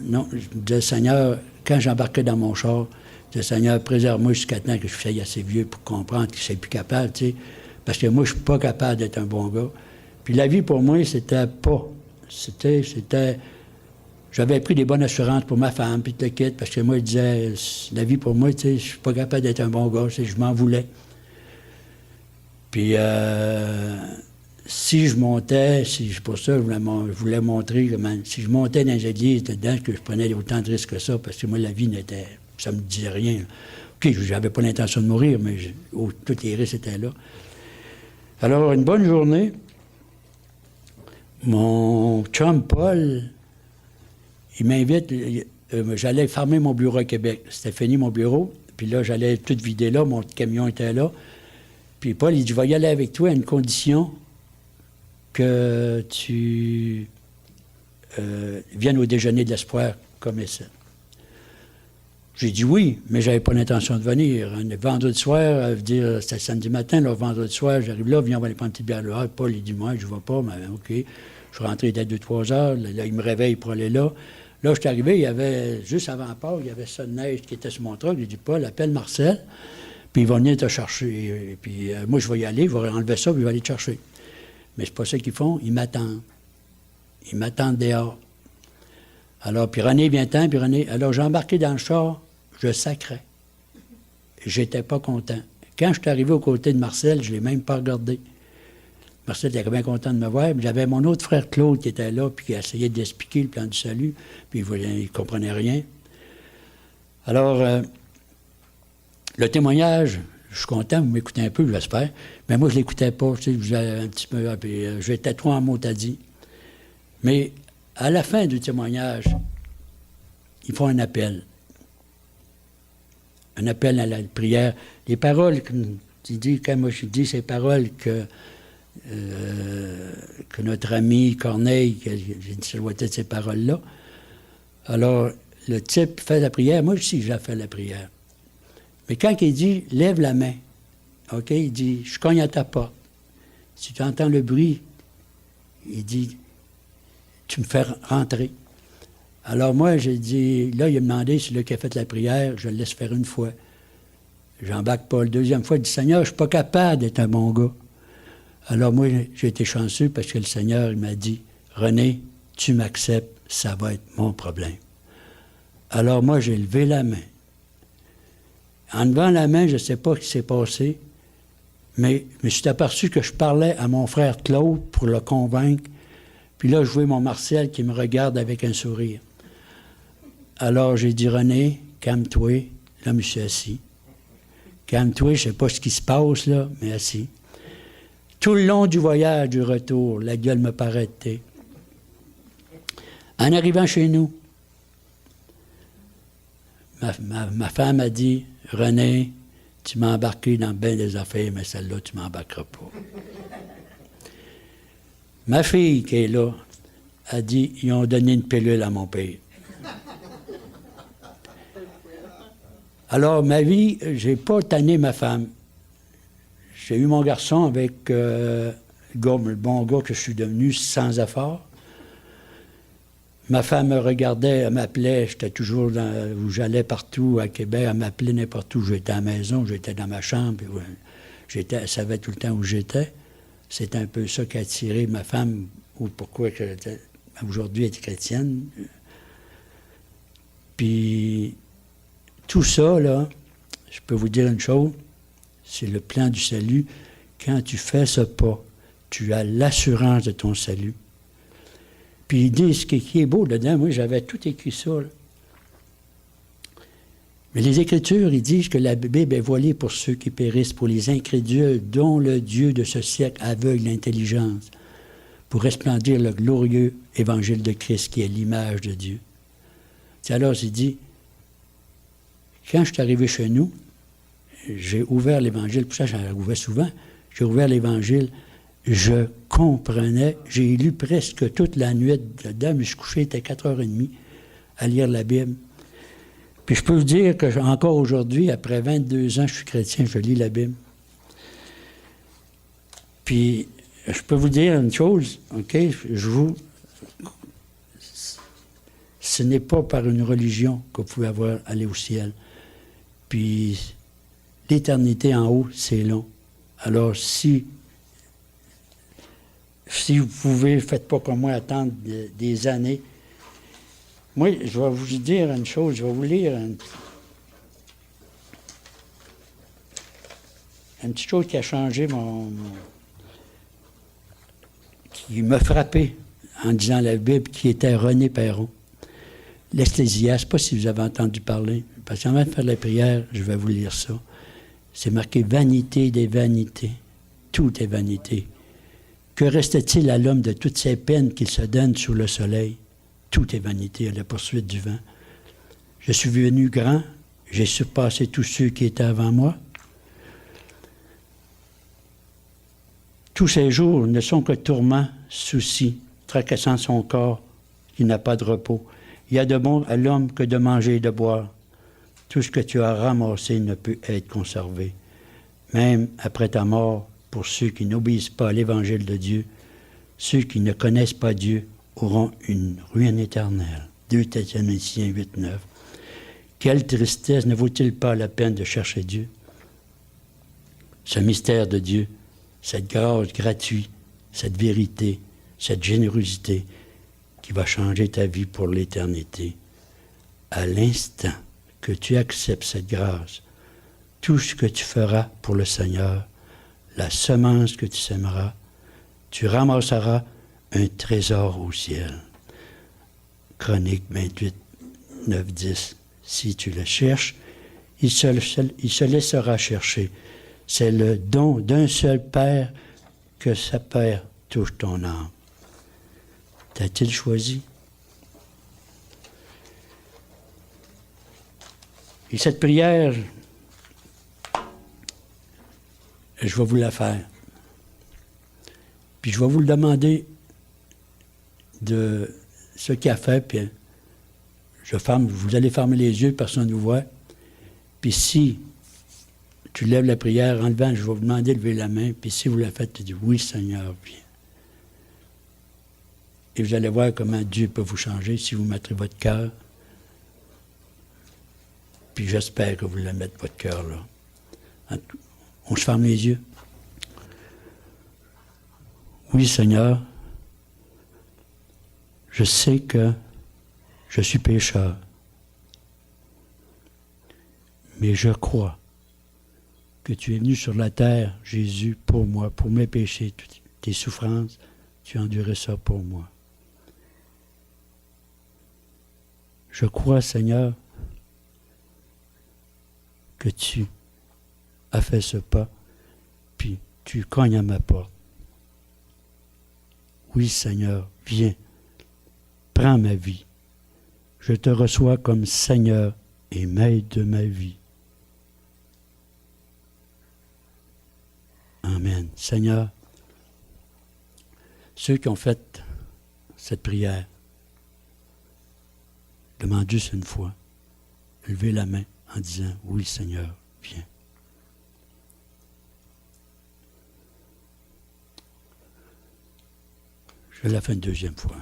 non, je me disais, Seigneur, quand j'embarquais dans mon char, je disais, Seigneur, préserve-moi jusqu'à temps que je sois assez vieux pour comprendre que je ne suis plus capable, tu sais, parce que moi, je ne suis pas capable d'être un bon gars. Puis la vie, pour moi, c'était pas. C'était... J'avais pris des bonnes assurances pour ma femme, puis le kit, parce que moi, je disais, la vie pour moi, tu sais, je suis pas capable d'être un bon gars, je m'en voulais. Puis, si je montais, pour ça, je voulais montrer comment, si je montais dans les églises dedans, que je prenais autant de risques que ça, parce que moi, la vie ça me disait rien. OK, j'avais pas l'intention de mourir, mais tous les risques étaient là. Alors, une bonne journée, mon chum Paul, il m'invite, j'allais fermer mon bureau à Québec. C'était fini mon bureau, puis là, j'allais tout vider là, mon camion était là. Puis Paul, il dit, je vais y aller avec toi à une condition que tu viennes au déjeuner de l'espoir comme ça. J'ai dit oui, mais j'avais pas l'intention de venir. Un vendredi soir, dire c'était samedi matin, là, vendredi soir, j'arrive là, viens, on va aller prendre une petite bière là. Paul, il dit, moi, je ne vais pas, mais OK. Je suis rentré dès 2-3 heures, là, il me réveille pour aller là. Là, je suis arrivé, il y avait, juste avant Pâques, il y avait ça de neige qui était sur mon truck. J'ai dit, Paul, appelle Marcel, puis il va venir te chercher. Et puis moi, je vais y aller, je vais enlever ça, puis il va aller te chercher. Mais c'est pas ça qu'ils font, ils m'attendent. Ils m'attendent dehors. Alors, puis René vient-t'en, puis René... Alors, j'ai embarqué dans le char, je sacrais. J'étais pas content. Quand je suis arrivé aux côtés de Marcel, je ne l'ai même pas regardé. Marcel était bien content de me voir. J'avais mon autre frère Claude qui était là, puis qui essayait d'expliquer le plan du salut, puis il ne comprenait rien. Alors, le témoignage, je suis content, vous m'écoutez un peu, j'espère, mais moi, je ne l'écoutais pas, tu sais, j'avais un petit peu, puis j'étais trop en motadis. Mais à la fin du témoignage, ils font un appel. Un appel à la prière. Les paroles, comme tu dis, quand moi je dis ces paroles que notre ami Corneille, j'ai dit, ça doit être ces paroles-là. Alors, le type fait la prière, moi aussi, j'ai fait la prière. Mais quand il dit, lève la main, OK, il dit, je cogne à ta porte. Si tu entends le bruit, il dit, tu me fais rentrer. Alors moi, j'ai dit, là, il a demandé si lui qui a fait la prière, je le laisse faire une fois. J'embarque pas. La deuxième fois, il dit, Seigneur, je ne suis pas capable d'être un bon gars. Alors moi, j'ai été chanceux parce que le Seigneur, il m'a dit, René, tu m'acceptes, ça va être mon problème. Alors moi, j'ai levé la main. En levant la main, je ne sais pas ce qui s'est passé, mais je me suis aperçu que je parlais à mon frère Claude pour le convaincre. Puis là, je vois mon Marcel qui me regarde avec un sourire. Alors, j'ai dit, René, calme-toi. Là, je me suis assis. Calme-toi, je ne sais pas ce qui se passe, là, mais assis. Tout le long du voyage, du retour, la gueule me paraît. En arrivant chez nous, ma femme a dit, René, tu m'as embarqué dans bien des affaires, mais celle-là, tu ne m'embarqueras pas. Ma fille qui est là a dit, ils ont donné une pilule à mon père. Alors, ma vie, j'ai pas tanné ma femme. J'ai eu mon garçon avec le bon gars que je suis devenu sans effort. Ma femme me regardait, elle m'appelait, j'étais toujours où j'allais partout à Québec, elle m'appelait n'importe où. J'étais à la maison, j'étais dans ma chambre, elle savait tout le temps où j'étais. C'est un peu ça qui a attiré ma femme, ou pourquoi aujourd'hui elle est chrétienne. Puis, tout ça, là, je peux vous dire une chose, c'est le plan du salut. Quand tu fais ce pas, tu as l'assurance de ton salut. Puis, ils disent ce qui est beau dedans. Moi, j'avais tout écrit ça, là. Mais les Écritures, ils disent que la Bible est voilée pour ceux qui périssent, pour les incrédules, dont le Dieu de ce siècle aveugle l'intelligence, pour resplendir le glorieux évangile de Christ, qui est l'image de Dieu. C'est alors, il dit, quand je suis arrivé chez nous, j'ai ouvert l'Évangile, pour ça j'en ouvert souvent, j'ai ouvert l'Évangile, je comprenais, j'ai lu presque toute la nuit dedans, mais je suis couché, il était 4h30 à lire la Bible. Puis je peux vous dire que encore aujourd'hui, après 22 ans, je suis chrétien, je lis la Bible. Puis je peux vous dire une chose, OK? Ce n'est pas par une religion que vous pouvez aller au ciel. Puis l'éternité en haut, c'est long. Alors si vous pouvez, faites pas comme moi attendre des années. Moi, je vais vous dire une chose, je vais vous lire une petite chose qui a changé qui m'a frappé en disant la Bible, qui était René Perron. L'Ecclésiaste, je ne sais pas si vous avez entendu parler, parce qu'avant de faire la prière, je vais vous lire ça. C'est marqué « Vanité des vanités ». Tout est vanité. Que reste-t-il à l'homme de toutes ces peines qu'il se donne sous le soleil? Tout est vanité à la poursuite du vent. Je suis venu grand, j'ai surpassé tous ceux qui étaient avant moi. Tous ces jours ne sont que tourments, soucis, tracassant son corps, qui n'a pas de repos. Il y a de bon à l'homme que de manger et de boire. Tout ce que tu as ramassé ne peut être conservé. Même après ta mort, pour ceux qui n'obéissent pas à l'Évangile de Dieu, ceux qui ne connaissent pas Dieu auront une ruine éternelle. 2 Thessaloniciens 8, 9. Quelle tristesse, ne vaut-il pas la peine de chercher Dieu? Ce mystère de Dieu, cette grâce gratuite, cette vérité, cette générosité qui va changer ta vie pour l'éternité. À l'instant que tu acceptes cette grâce, tout ce que tu feras pour le Seigneur, la semence que tu sèmeras, tu ramasseras un trésor au ciel. Chronique 28, 9, 10. Si tu le cherches, il se laissera chercher. C'est le don d'un seul Père que sa Père touche ton âme. T'as-t-il choisi? Et cette prière, je vais vous la faire. Puis je vais vous le demander de ce qu'il a fait, puis vous allez fermer les yeux, personne ne vous voit. Puis si tu lèves la prière en levant, je vais vous demander de lever la main, puis si vous la faites, tu dis « Oui, Seigneur, viens ». Et vous allez voir comment Dieu peut vous changer si vous mettrez votre cœur. Puis j'espère que vous le mettez, votre cœur, là. On se ferme les yeux. Oui, Seigneur, je sais que je suis pécheur, mais je crois que tu es venu sur la terre, Jésus, pour moi, pour mes péchés, toutes tes souffrances, tu as enduré ça pour moi. Je crois, Seigneur, que tu as fait ce pas, puis tu cognes à ma porte. Oui, Seigneur, viens, prends ma vie. Je te reçois comme Seigneur et Maître de ma vie. Amen. Seigneur, ceux qui ont fait cette prière, demande juste une fois, levez la main en disant, oui, Seigneur, viens. Je la fais une deuxième fois.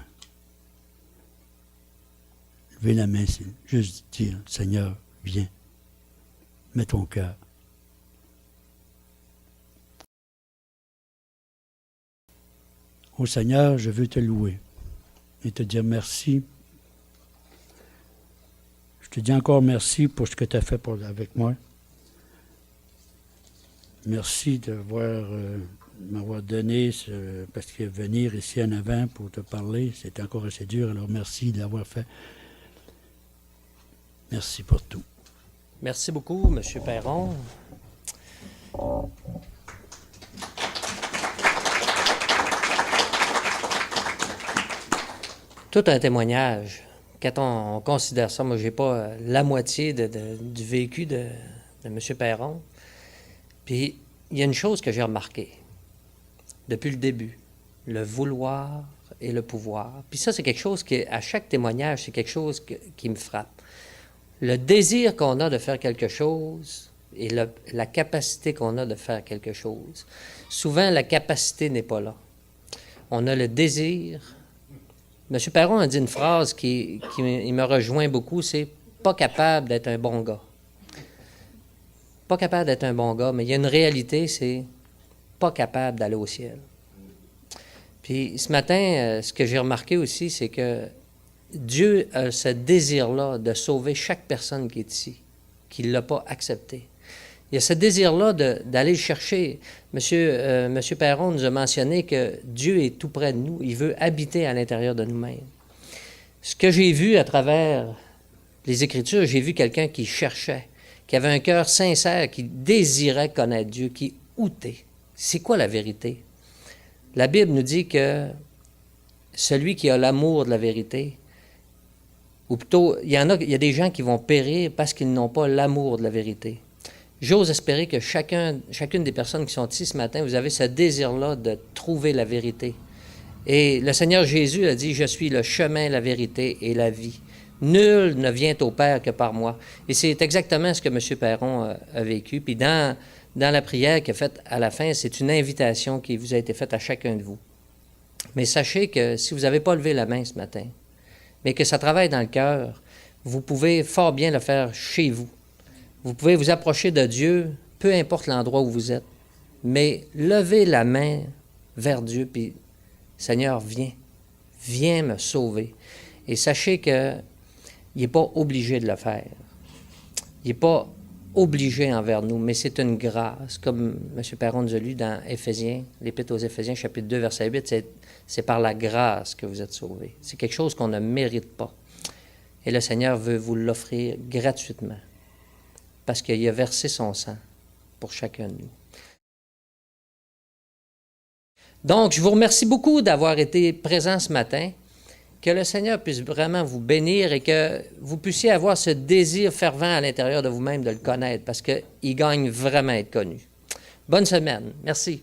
Levez la main, c'est juste dire, Seigneur, viens. Mets ton cœur. Ô Seigneur, je veux te louer et te dire merci. Je te dis encore merci pour ce que tu as fait avec moi. Merci m'avoir donné parce que venir ici en avant pour te parler, c'est encore assez dur. Alors merci de l'avoir fait. Merci pour tout. Merci beaucoup, M. Perron. Tout un témoignage. Quand on considère ça, moi, je n'ai pas la moitié du vécu de M. Perron. Puis, il y a une chose que j'ai remarquée depuis le début, le vouloir et le pouvoir. Puis ça, c'est quelque chose qui, à chaque témoignage, c'est quelque chose qui me frappe. Le désir qu'on a de faire quelque chose et la capacité qu'on a de faire quelque chose. Souvent, la capacité n'est pas là. On a le désir. M. Perron a dit une phrase qui me rejoint beaucoup, c'est « pas capable d'être un bon gars ». Pas capable d'être un bon gars, mais il y a une réalité, c'est pas capable d'aller au ciel. Puis ce matin, ce que j'ai remarqué aussi, c'est que Dieu a ce désir-là de sauver chaque personne qui est ici, qui ne l'a pas accepté. Il y a ce désir-là d'aller chercher. Monsieur Perron nous a mentionné que Dieu est tout près de nous. Il veut habiter à l'intérieur de nous-mêmes. Ce que j'ai vu à travers les Écritures, j'ai vu quelqu'un qui cherchait, qui avait un cœur sincère, qui désirait connaître Dieu, qui outait. C'est quoi la vérité? La Bible nous dit que celui qui a l'amour de la vérité, ou plutôt, il y a des gens qui vont périr parce qu'ils n'ont pas l'amour de la vérité. J'ose espérer que chacune des personnes qui sont ici ce matin, vous avez ce désir-là de trouver la vérité. Et le Seigneur Jésus a dit, « Je suis le chemin, la vérité et la vie. Nul ne vient au Père que par moi. » Et c'est exactement ce que M. Perron a vécu. Puis dans la prière qu'il a faite à la fin, c'est une invitation qui vous a été faite à chacun de vous. Mais sachez que si vous n'avez pas levé la main ce matin, mais que ça travaille dans le cœur, vous pouvez fort bien le faire chez vous. Vous pouvez vous approcher de Dieu, peu importe l'endroit où vous êtes, mais levez la main vers Dieu, puis Seigneur, viens me sauver. Et sachez qu'il n'est pas obligé de le faire. Il n'est pas obligé envers nous, mais c'est une grâce. Comme M. Perron nous a lu dans Éphésiens, l'Épître aux Éphésiens, chapitre 2, verset 8, c'est par la grâce que vous êtes sauvés. C'est quelque chose qu'on ne mérite pas. Et le Seigneur veut vous l'offrir gratuitement, parce qu'il a versé son sang pour chacun de nous. Donc, je vous remercie beaucoup d'avoir été présents ce matin. Que le Seigneur puisse vraiment vous bénir et que vous puissiez avoir ce désir fervent à l'intérieur de vous-même de le connaître, parce qu'il gagne vraiment à être connu. Bonne semaine. Merci.